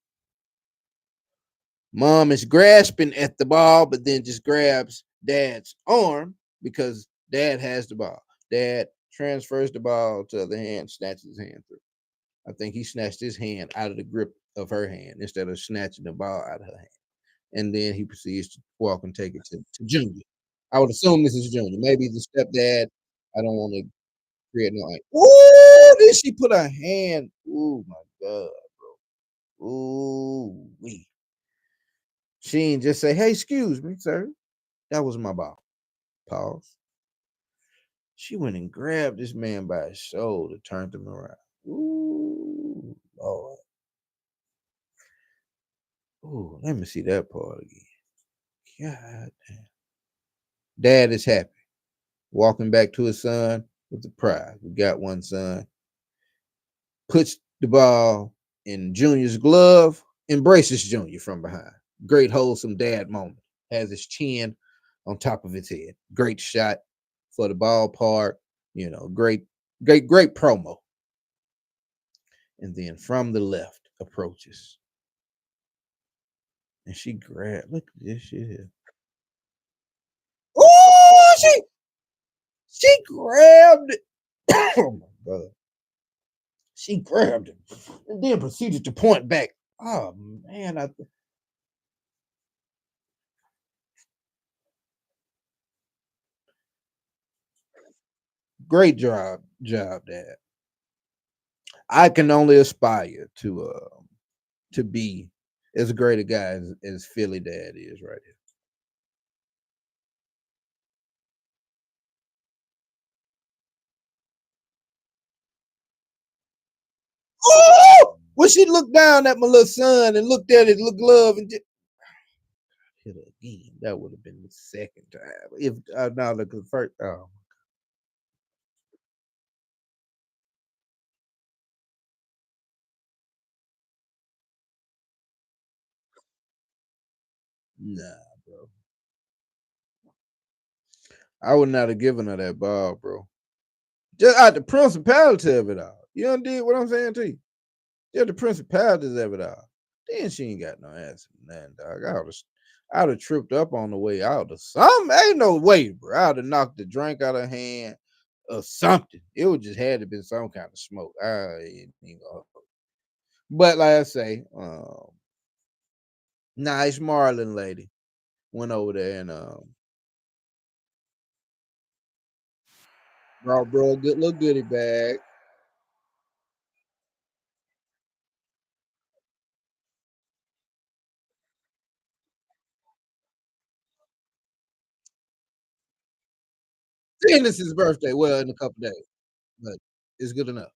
Mom is grasping at the ball, but then just grabs Dad's arm because Dad has the ball. Dad transfers the ball to the other hand, snatches his hand through. I think he snatched his hand out of the grip of her hand instead of snatching the ball out of her hand. And then he proceeds to walk and take it to Junior. I would assume this is Junior. Maybe the stepdad. I don't want to create no. Ooh, then she put her hand. Ooh, my God. Ooh, wee. She ain't just say, "Hey, excuse me, sir. That was my ball." Pause. She went and grabbed this man by his shoulder, turned him around. Ooh, Lord. Ooh, let me see that part again. God damn. Dad is happy. Walking back to his son with the prize. We got one son. Puts the ball in Junior's glove, embraces Junior from behind. Great wholesome dad moment. Has his chin on top of his head. Great shot for the ballpark. Great promo. And then from the left approaches. And she grabbed, look at this shit here. Oh, she grabbed oh my God. She grabbed him and then proceeded to point back. Oh man, great job, Dad. I can only aspire to be as great a guy as Philly Dad is right here. Oh, when she looked down at my little son and looked at his little glove and just hit her again, that would have been the second time. If now look the first, oh nah, bro, I would not have given her that ball, bro. Just out the principality of it all. You understand what I'm saying to you? Just the principalities of it all. Then she ain't got no answer for nothing, dog. I'd have tripped up on the way out or something. Ain't no way, bro. I'd have knocked the drink out of her hand. or something. It would just had to been some kind of smoke. I ain't even gonna- But like I say, nice Marlin lady went over there and brought bro a good little goodie bag. And it's his birthday. Well, in a couple days, but it's good enough.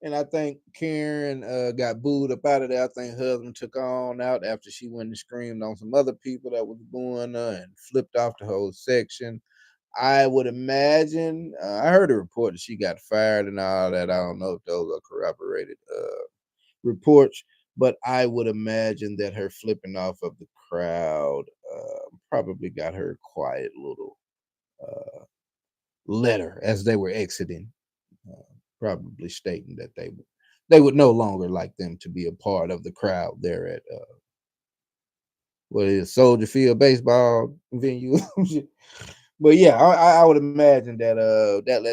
And I think Karen got booed up out of there. I think her husband took on out after she went and screamed on some other people that was booing her and flipped off the whole section. I would imagine. I heard a report that she got fired and all that. I don't know if those are corroborated reports, but I would imagine that her flipping off of the crowd probably got her a quiet little uh, letter as they were exiting, uh, probably stating that they would no longer like them to be a part of the crowd there at what is Soldier Field baseball venue. But yeah, I would imagine that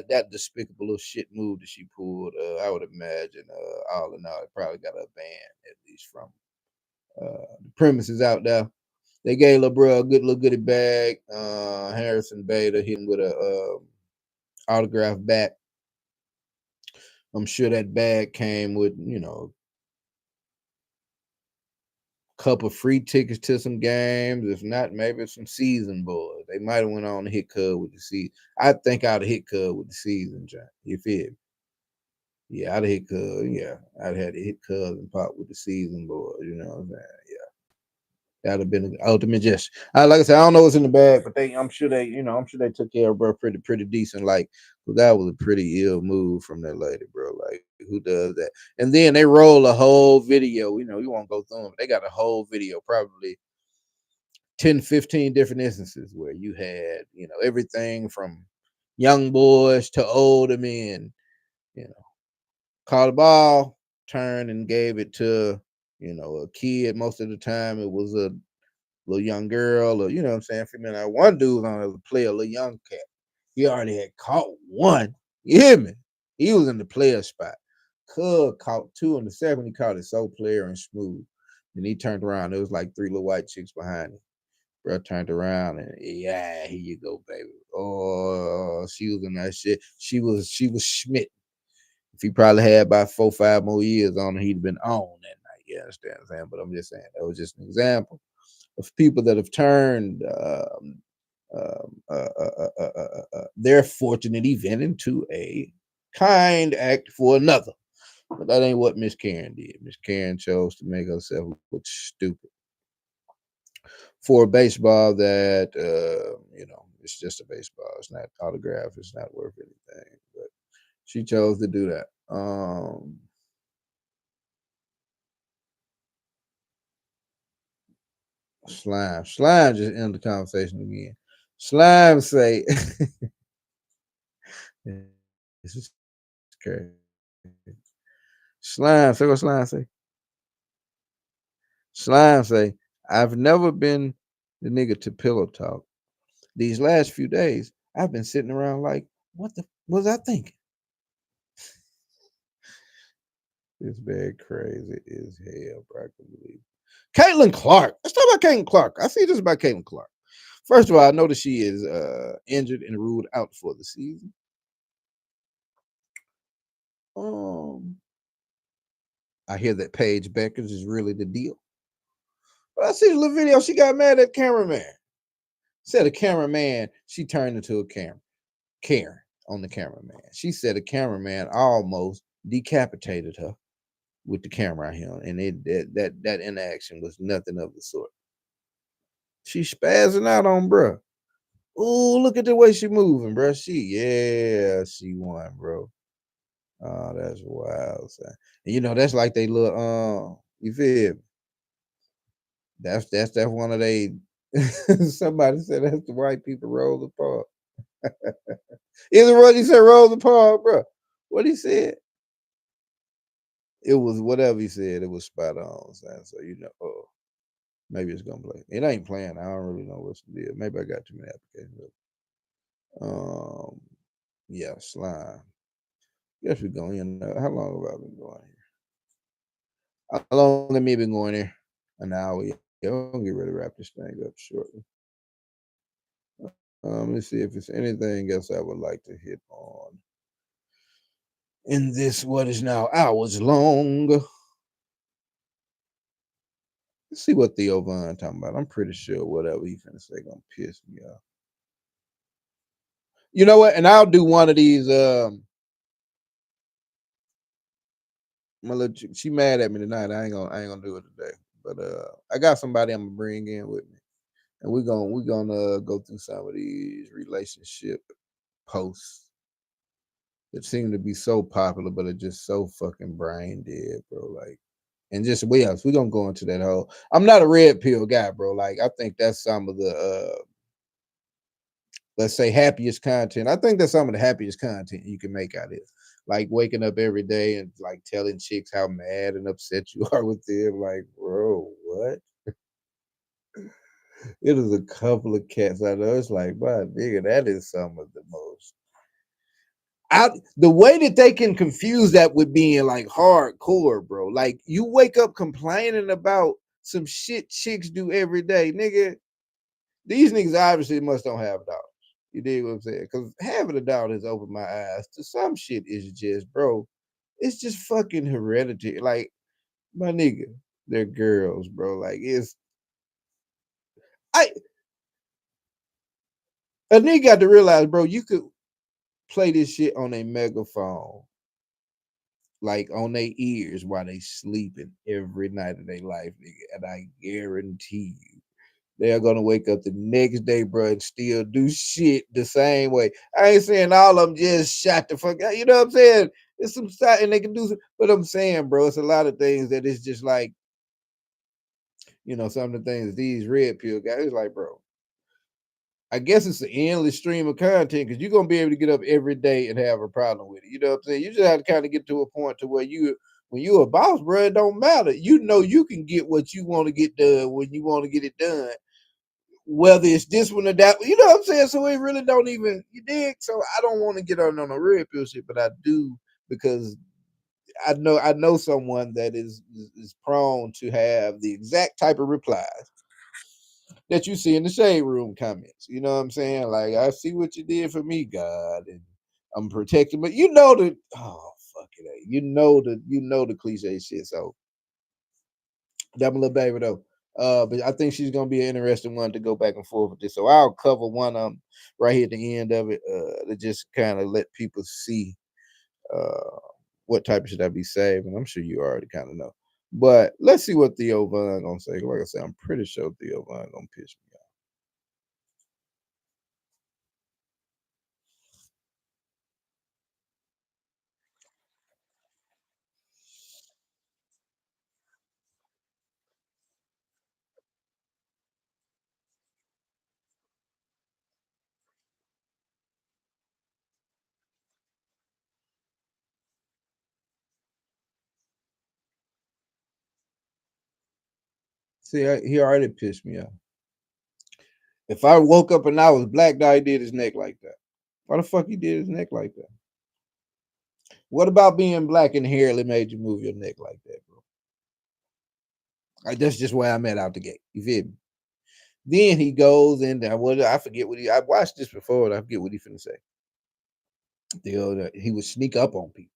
that despicable little shit move that she pulled. I would imagine all in all, it probably got a ban at least from the premises out there. They gave little bro a good little goodie bag. Harrison Bader hit him with a autograph back. I'm sure that bag came with couple free tickets to some games. If not, maybe some season boys. They might have went on to hit Cub with the season. I think I'd have hit Cub with the season, John. You feel me? Yeah, I'd have hit Cub. Yeah, I'd had to hit Cub and pop with the season boys. You know what I'm saying? Yeah, that'd have been an ultimate gesture. Like I said, I don't know what's in the bag, but I'm sure I'm sure they took care of bro pretty decent. Like, that was a pretty ill move from that lady, bro. Like, who does that? And then they roll a whole video. You won't go through them. They got a whole video, probably 10, 15 different instances where you had, everything from young boys to older men, you know, caught a ball, turned and gave it to, a kid. Most of the time it was a little young girl or, what I'm saying, female. Now, one dude was on as a player, a little young cat. He already had caught one. You hear me? He was in the player spot. Cub caught two in the second. He caught it so clear and smooth. And he turned around. There was like three little white chicks behind him. Bro turned around and yeah, here you go, baby. Oh, she was in that shit. She was Schmidt. If he probably had about 4, 5 more years on him, he'd been on that night. You understand what I'm saying? But I'm just saying that was just an example of people that have turned their fortunate event into a kind act for another. But that ain't what Miss Karen did. Miss Karen chose to make herself look stupid for a baseball that it's just a baseball. It's not autograph. It's not worth anything. But she chose to do that. Slime just ended the conversation again. Slime say, "This is crazy." Slime say what Slime say. Slime say, "I've never been the nigga to pillow talk. These last few days, I've been sitting around like, what the was I thinking? This bad crazy as hell, bro. I can believe. Caitlin Clark. Let's talk about Caitlin Clark. I see this about Caitlin Clark. First of all, I know that she is injured and ruled out for the season. Um, I hear that Paige Beckers is really the deal. But I see the little video. She got mad at cameraman. Said a cameraman. She turned into a camera. Karen on the cameraman. She said a cameraman almost decapitated her with the camera on him, and that inaction was nothing of the sort. She spazzing out on bruh. Ooh, look at the way she moving, bruh. She won, bro. Oh, that's wild, son. And that's like they look. You feel me? That's one of they. Somebody said that's the white people roll apart. Either what he said, roll apart, bro. What he said, it was whatever he said. It was spot on, son. So oh, maybe it's gonna play. It ain't playing. I don't really know what's the deal. Maybe I got too many applications. Yeah, slime. Guess we're going in. How long have I been going here? How long have me been going here? An hour. Yeah, I'm gonna get ready to wrap this thing up shortly. Let's see if there's anything else I would like to hit on in this what is now hours long. Let's see what Theo Von talking about. I'm pretty sure whatever he finna say gonna piss me off. You know what? And I'll do one of these. My little she mad at me tonight. I ain't gonna do it today. But I got somebody I'm gonna bring in with me, and we're gonna go through some of these relationship posts that seem to be so popular, but are just so fucking brain dead, bro. Like, and just we're gonna go into that whole. I'm not a red pill guy, bro. Like, I think that's some of the let's say happiest content. I think that's some of the happiest content you can make out of it. Like waking up every day and like telling chicks how mad and upset you are with them. Like, bro, what? It is a couple of cats I know. It's like, my nigga, that is some of the most out the way that they can confuse that with being like hardcore, bro. Like you wake up complaining about some shit chicks do every day, nigga. These niggas obviously must don't have dollars. You dig what I'm saying? Because having a daughter has opened my eyes to some shit is just, bro, it's just fucking hereditary. Like, my nigga, they're girls, bro. Like, I a nigga got to realize, bro, you could play this shit on a megaphone, like on their ears while they sleeping every night of their life, nigga. And I guarantee you, they're gonna wake up the next day, bro, and still do shit the same way. I ain't saying all of them just shot the fuck out. You know what I'm saying? It's some side and they can do some, but I'm saying, bro, it's a lot of things that it's just like, some of the things these red pill guys, it's like, bro, I guess it's an endless stream of content because you're gonna be able to get up every day and have a problem with it. You know what I'm saying? You just have to kind of get to a point to where when you a boss, bro, it don't matter. You know you can get what you want to get done when you want to get it done, whether it's this one or that. You know what I'm saying? So it really don't even you dig. So I don't want to get on a red pill shit, but I do because I know someone that is prone to have the exact type of replies that you see in the shade room comments. You know what I'm saying? Like, I see what you did for me, God, and I'm protecting. But you know the fuck it, you know the cliche shit. So that my little baby though. But I think she's gonna be an interesting one to go back and forth with this. So I'll cover one right here at the end of it, to just kind of let people see uh what type of shit I be saving. I'm sure you already kind of know. But let's see what Theo Von gonna say. Like I said, I'm pretty sure Theo Von gonna piss me off. See, he already pissed me off. If I woke up and I was black, guy did his neck like that. Why the fuck he did his neck like that? What about being black inherently made you move your neck like that, bro? Like, that's just where I'm at out the gate. You feel me? Then he goes and I forget what I watched this before and I forget what he finna say. He would sneak up on people.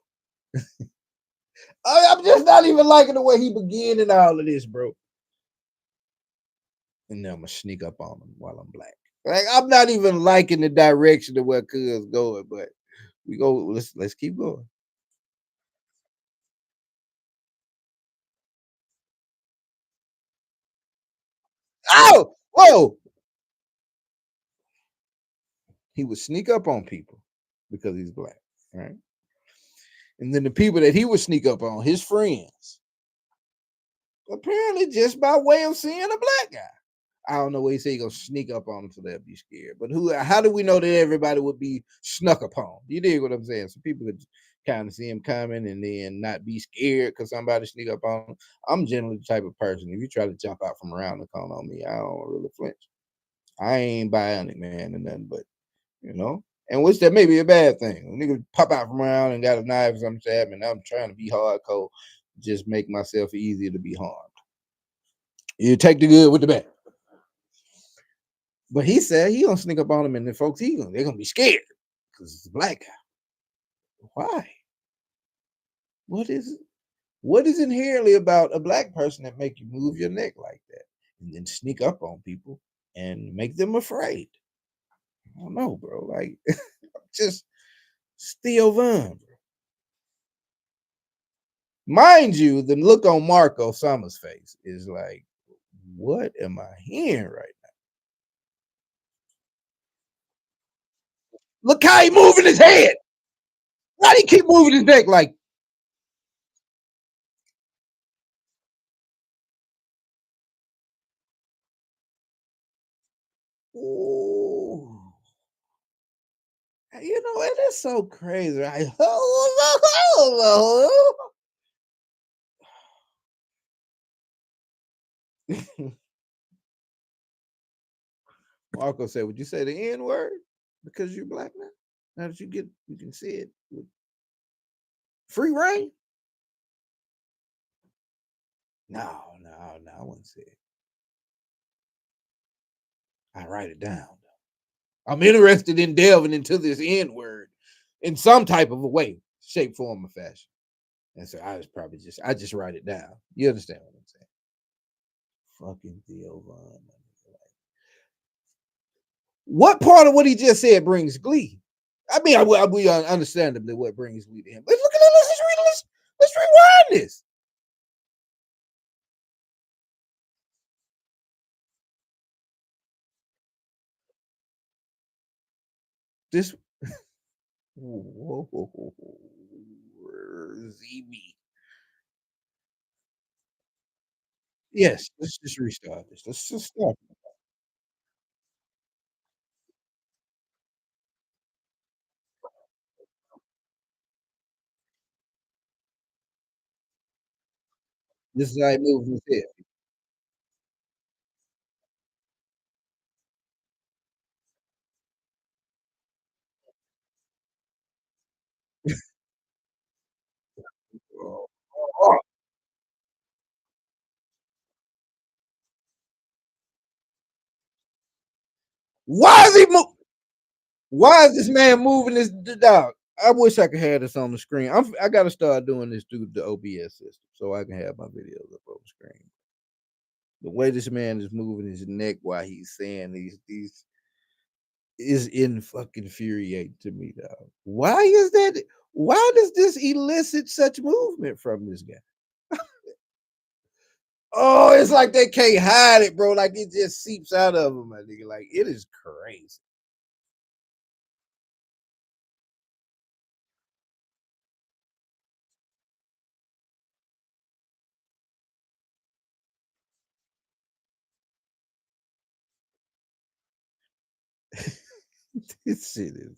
I'm just not even liking the way he began and all of this, bro. And then I'm gonna sneak up on him while I'm black. Like, I'm not even liking the direction of where Cuz going, but we go. Let's keep going. Oh, whoa! He would sneak up on people because he's black, right? And then the people that he would sneak up on, his friends, apparently just by way of seeing a black guy. I don't know what he said. He gonna sneak up on them so they'll be scared. But who? How do we know that everybody would be snuck upon? You dig what I'm saying? So people could kind of see him coming and then not be scared because somebody sneak up on them. I'm generally the type of person. If you try to jump out from around the corner on me, I don't really flinch. I ain't bionic, man, and nothing, but you know. and which that may be a bad thing. A nigga pop out from around and got a knife or something, stab me, and I'm trying to be hardcore, just make myself easier to be harmed. You take the good with the bad. But he said he gonna sneak up on them, and the folks they're gonna be scared because it's a black guy. Why? What is what is inherently about a black person that make you move your neck like that and then sneak up on people and make them afraid? I don't know, bro. Like just Theo Von. Mind you, the look on Marco Summers' face is like, what am I hearing right now? Look how he moving his head. Why do he keep moving his neck like? Ooh. You know, it is so crazy, right? Marco said, would you say the N word because you're black now? Now that you can see it with free reign? No, I wouldn't say it. I write it down. I'm interested in delving into this N word in some type of a way, shape, form, or fashion. And so I just write it down. You understand what I'm saying? Fucking Theo Von. What part of what he just said brings glee? I mean, we understandably what brings glee to him. But look at this. Let's rewind this. This whoa, ZB. Yes, let's just restart this. Let's just start. This is how he moves his head. Oh, oh. Why is he Why is this man moving this dog? I wish I could have this on the screen. I got to start doing this through the OBS system so I can have my videos up on the screen. The way this man is moving his neck while he's saying these is in fucking infuriating to me, dog. Why is that? Why does this elicit such movement from this guy? Oh, it's like they can't hide it, bro. Like it just seeps out of him, my nigga. Like it is crazy. This shit is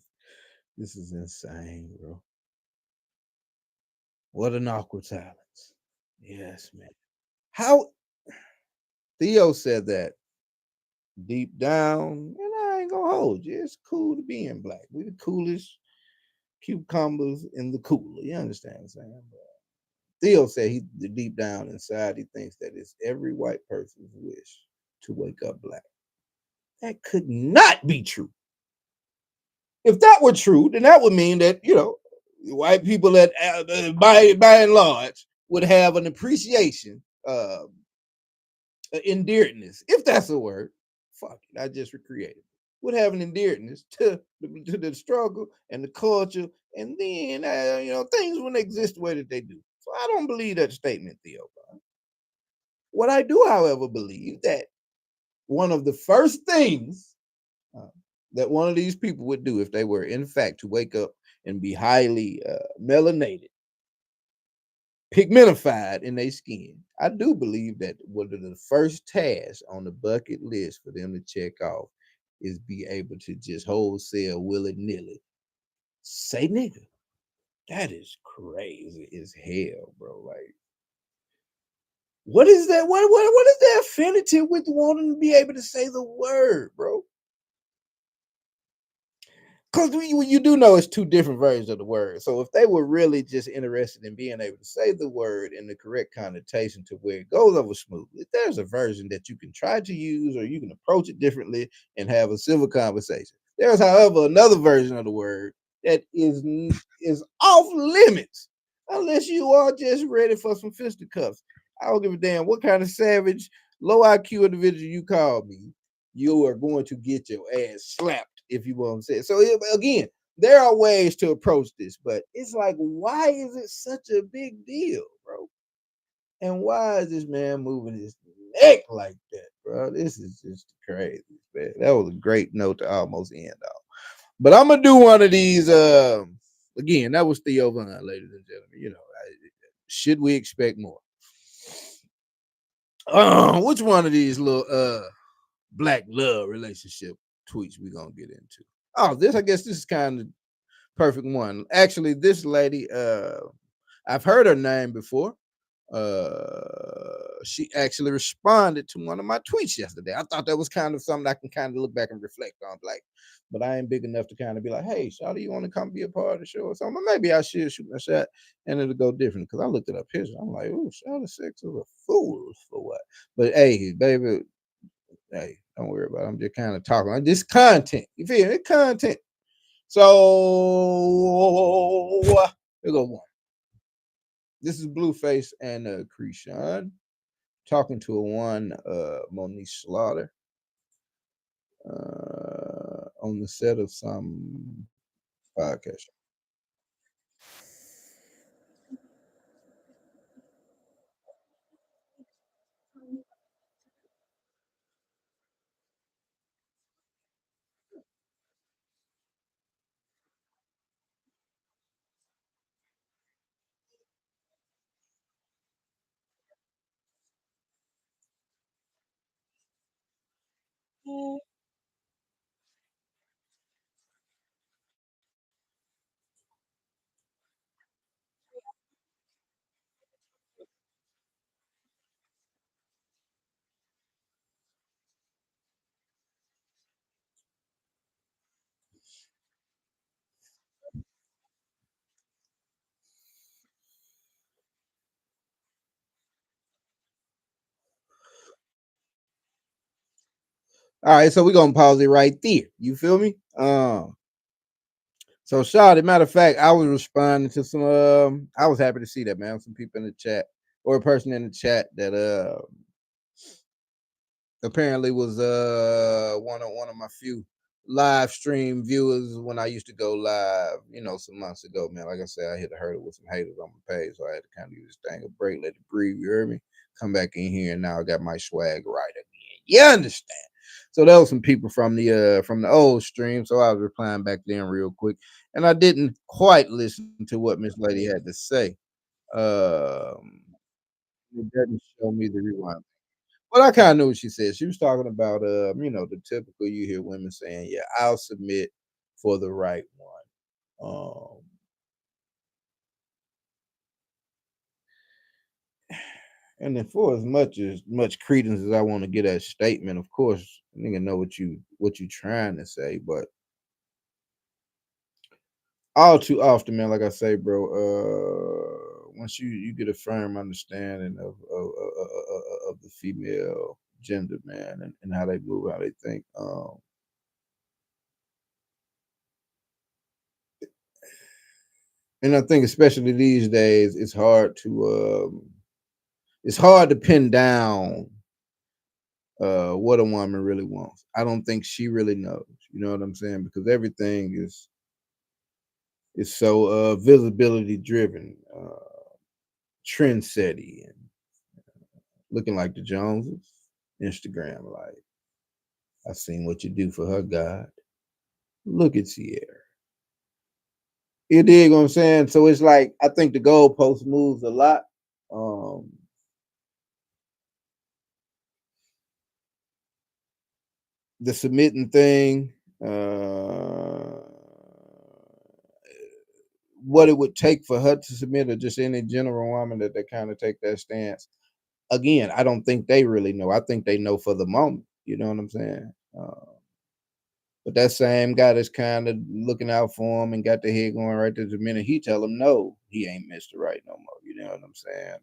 this is insane, bro. What an awkward silence. Yes, man. How Theo said that deep down, and I ain't gonna hold you. It's cool to be in black. We the coolest cucumbers in the cooler. You understand what I'm saying? But Theo said he deep down inside he thinks that it's every white person's wish to wake up black. That could not be true. If that were true, then that would mean that white people that by and large would have an appreciation, endearedness, if that's a word. Fuck it, I just recreated. Would have an endearedness to the struggle and the culture, and then things wouldn't exist the way that they do. So I don't believe that statement, Theo. What I do, however, believe that one of the first things uh, that one of these people would do if they were, in fact, to wake up and be highly melanated, pigmentified in their skin. I do believe that one of the first tasks on the bucket list for them to check off is be able to just wholesale willy nilly say nigga. That is crazy as hell, bro. Like, what is that? What is that affinity with wanting to be able to say the word, bro? because you do know it's two different versions of the word. So if they were really just interested in being able to say the word in the correct connotation to where it goes over smoothly, there's a version that you can try to use or you can approach it differently and have a civil conversation. There's, however, another version of the word that is off limits unless you are just ready for some fisticuffs. I don't give a damn what kind of savage, low IQ individual you call me. You are going to get your ass slapped if you want to say it. So again, there are ways to approach this, but it's like, why is it such a big deal, bro? And why is this man moving his neck like that, bro? This is just crazy, man. That was a great note to almost end off. But I'm gonna do one of these. Again, that was Theo Von, ladies and gentlemen. Should we expect more? Which one of these little black love relationship tweets we gonna get into? Oh, I guess this is kind of perfect one. Actually, this lady, I've heard her name before. She actually responded to one of my tweets yesterday. I thought that was kind of something I can kind of look back and reflect on, like, but I ain't big enough to kind of be like, hey, Shawty, you want to come be a part of the show or something? Maybe I should shoot my shot and it'll go different because I looked it up here. I'm like, oh, Shawty Sex is a fool for what? But hey, baby, hey, don't worry about it. I'm just kind of talking. This content. You feel it? Content. So here go one. This is Blueface and Krishan talking to a one Monique Slaughter on the set of some podcast. All right, so we're gonna pause it right there. You feel me? So Shawty, matter of fact, I was responding to some I was happy to see that, man. Some people in the chat or a person in the chat that apparently was one of my few live stream viewers when I used to go live, some months ago, man. Like I said, I hit a hurdle with some haters on my page, so I had to kind of use this thing a break, let it breathe. You heard me? Come back in here, and now I got my swag right again. You understand? So there was some people from the old stream, so I was replying back then real quick, and I didn't quite listen to what Miss Lady had to say. It doesn't show me the rewind. But I kind of knew what she said. She was talking about, the typical you hear women saying, "Yeah, I'll submit for the right one." And then for as much credence as I want to get that statement, of course, nigga know what you trying to say, but all too often, man, like I say, bro, once you get a firm understanding of the female gender, man, and how they move, how they think, and I think especially these days, it's hard to pin down what a woman really wants. I don't think she really knows. You know what I'm saying? Because everything is so visibility driven, trend setting, and looking like the Joneses. Instagram like, I seen what you do for her, God. Look at Sierra. You dig what I'm saying? So it's like I think the goalpost moves a lot. Um, the submitting thing, what it would take for her to submit, or just any general woman that they kind of take that stance. Again, I don't think they really know. I think they know for the moment. You know what I'm saying? But that same guy that's kind of looking out for him and got the head going right there, the minute he tell him no, he ain't Mr. Right no more. You know what I'm saying?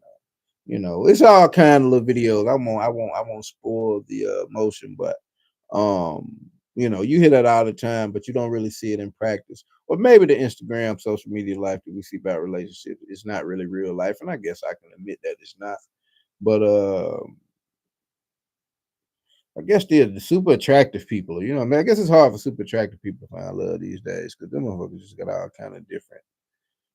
It's all kind of little videos. I won't spoil the motion, but um, you hear that all the time, but you don't really see it in practice. Or maybe the Instagram, social media life that we see about relationships is not really real life, and I guess I can admit that it's not. But I guess the super attractive people, I mean, I guess it's hard for super attractive people to find love these days because them motherfuckers just got all kind of different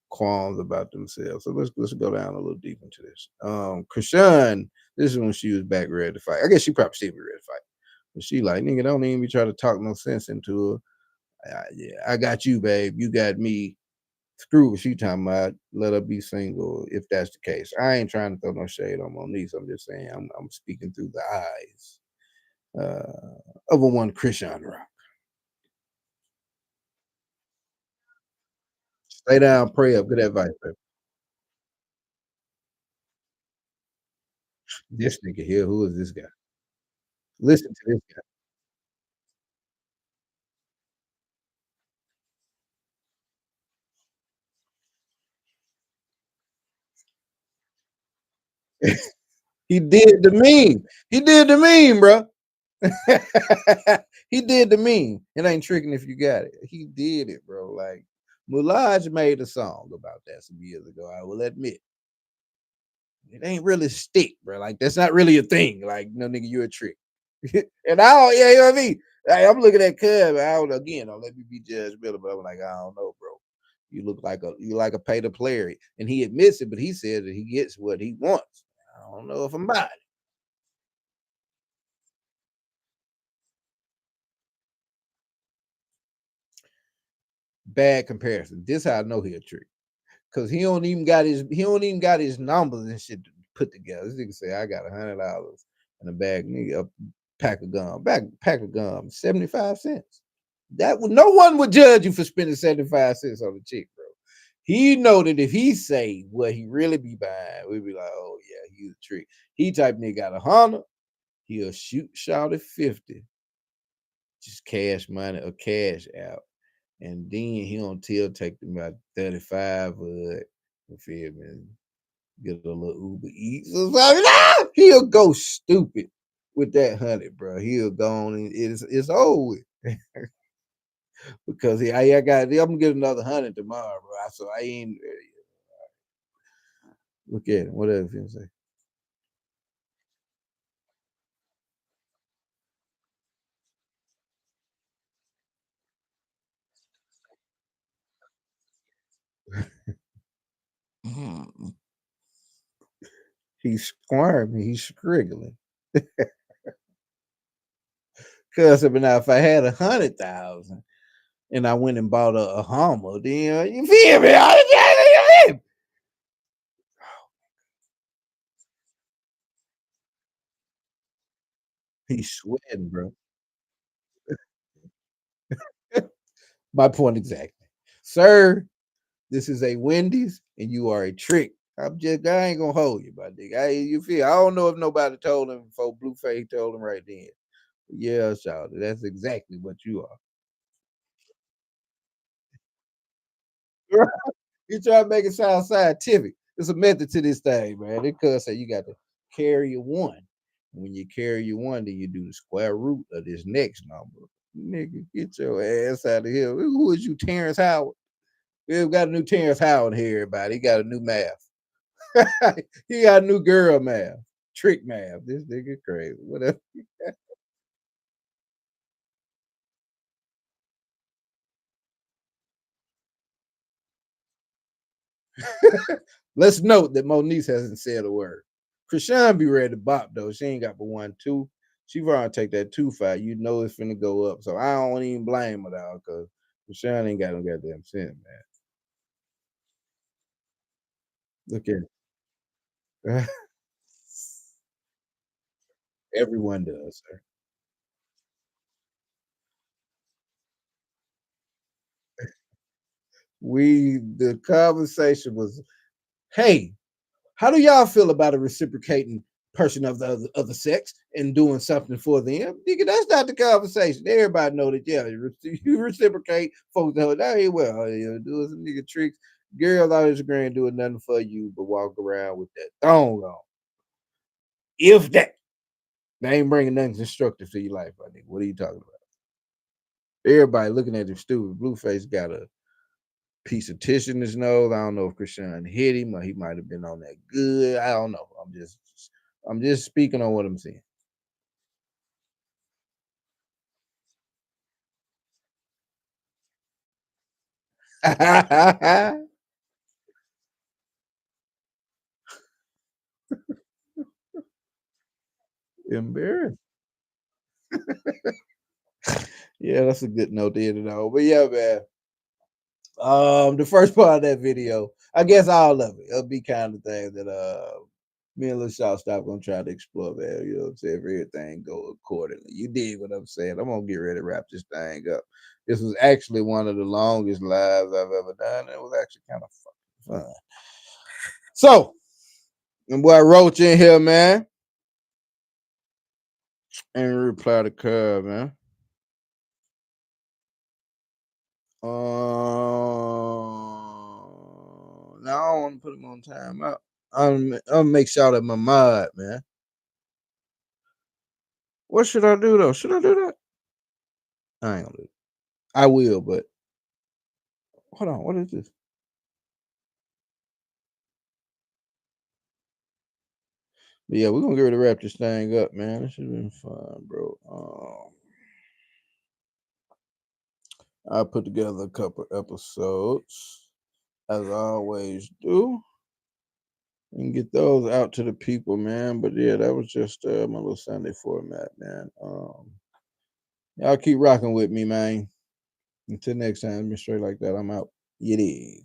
qualms about themselves. So let's go down a little deep into this. Krishan, this is when she was back ready to fight. I guess she probably still be ready to fight. But she like, nigga, don't even be trying to talk no sense into her. Yeah, I got you, babe. You got me. Screw what she talking about. Let her be single if that's the case. I ain't trying to throw no shade on Monique. I'm just saying I'm speaking through the eyes of a one Krishan Rock. Stay down, pray up. Good advice, baby. This nigga here, who is this guy? Listen to this guy. He did the meme. He did the meme, bro. He did the meme. It ain't tricking if you got it. He did it, bro. Like Mulaj made a song about that some years ago. I will admit. It ain't really stick, bro. Like that's not really a thing. Like, no nigga, you a trick. And I don't, yeah, you know what I mean? Like, I'm looking at Cub, I don't again, don't let me be judgmental, but I'm like, I don't know, bro. You like a pay to player. And he admits it, but he says that he gets what he wants. I don't know if I'm buying it. Bad comparison. This how I know he a trick. Cause he don't even got his numbers and shit put together. This nigga say I got $100 in a bag, nigga, a pack of gum, pack of gum, 75 cents. That would no one would judge you for spending 75 cents on a chick, bro. He know that if he say what he really be buying, we'd be like, oh yeah, he's a trick. He type nigga got 100, he'll shoot shot at 50, just cash money or cash out. And then he don't tell take them about 35 of it. You feel me? Get a little Uber Eats or something. Ah! He'll go stupid with that 100, bro. He'll go on and it's over with. Because I'm gonna get another 100 tomorrow, bro. So I ain't look at him. What else you say? He's squirming, he's scriggling. Cause if I had 100,000 and I went and bought a Hummer, then you feel me? He's sweating, bro. My point exactly. Sir, this is a Wendy's and you are a trick. I ain't gonna hold you, my nigga. I don't know if nobody told him before Blueface told him right then. Yeah, child, that's exactly what you are. You try to make it sound scientific. There's a method to this thing, man. It could say you got to carry a one. When you carry your one, then you do the square root of this next number. Nigga, get your ass out of here. Who is you, Terrence Howard? We've got a new Terrence Howard here, everybody. He got a new math. He got a new girl math. Trick math. This nigga crazy. Whatever. Let's note that Monique hasn't said a word. Krishan be ready to bop though. She ain't got but 1-2. She probably take that 2 fight. You know it's finna go up. So I don't even blame her though, because Krishan ain't got no goddamn sense, man. Look at it. Everyone does, sir. The conversation was, hey, how do y'all feel about a reciprocating person of the other sex and doing something for them. Nigga, that's not the conversation. Everybody know that, yeah, you reciprocate, folks know that ain't well. Doing some nigga tricks. Girls on Instagram doing nothing for you but walk around with that thong on. If that, they ain't bringing nothing constructive to your life, I think. What are you talking about? Everybody looking at him stupid. Blueface got a piece of tissue in his nose. I don't know if Christian hit him or he might have been on that good. I don't know. I'm just speaking on what I'm seeing. Embarrassed. Yeah, that's a good note to end it on. But yeah, man. The first part of that video, I guess all of it, it'll be kind of thing that me and Lil Shot stop gonna try to explore, man. You know what I'm saying? If everything go accordingly. You dig what I'm saying? I'm gonna get ready to wrap this thing up. This was actually one of the longest lives I've ever done. It was actually kind of fucking fun. So, and boy Roach in here, man. And reply to Curve, man. Now I don't want to put him on timeout. I'll make shout at my mod, man. What should I do though? Should I do that? I ain't gonna do it. I will, but hold on. What is this? But yeah, we're gonna get ready to wrap this thing up, man. This has been fun, bro. I put together a couple episodes, as I always do, and get those out to the people, man. But yeah, that was just my little Sunday format, man. Y'all keep rocking with me, man. Until next time, Str8LikDat, I'm out. You dig?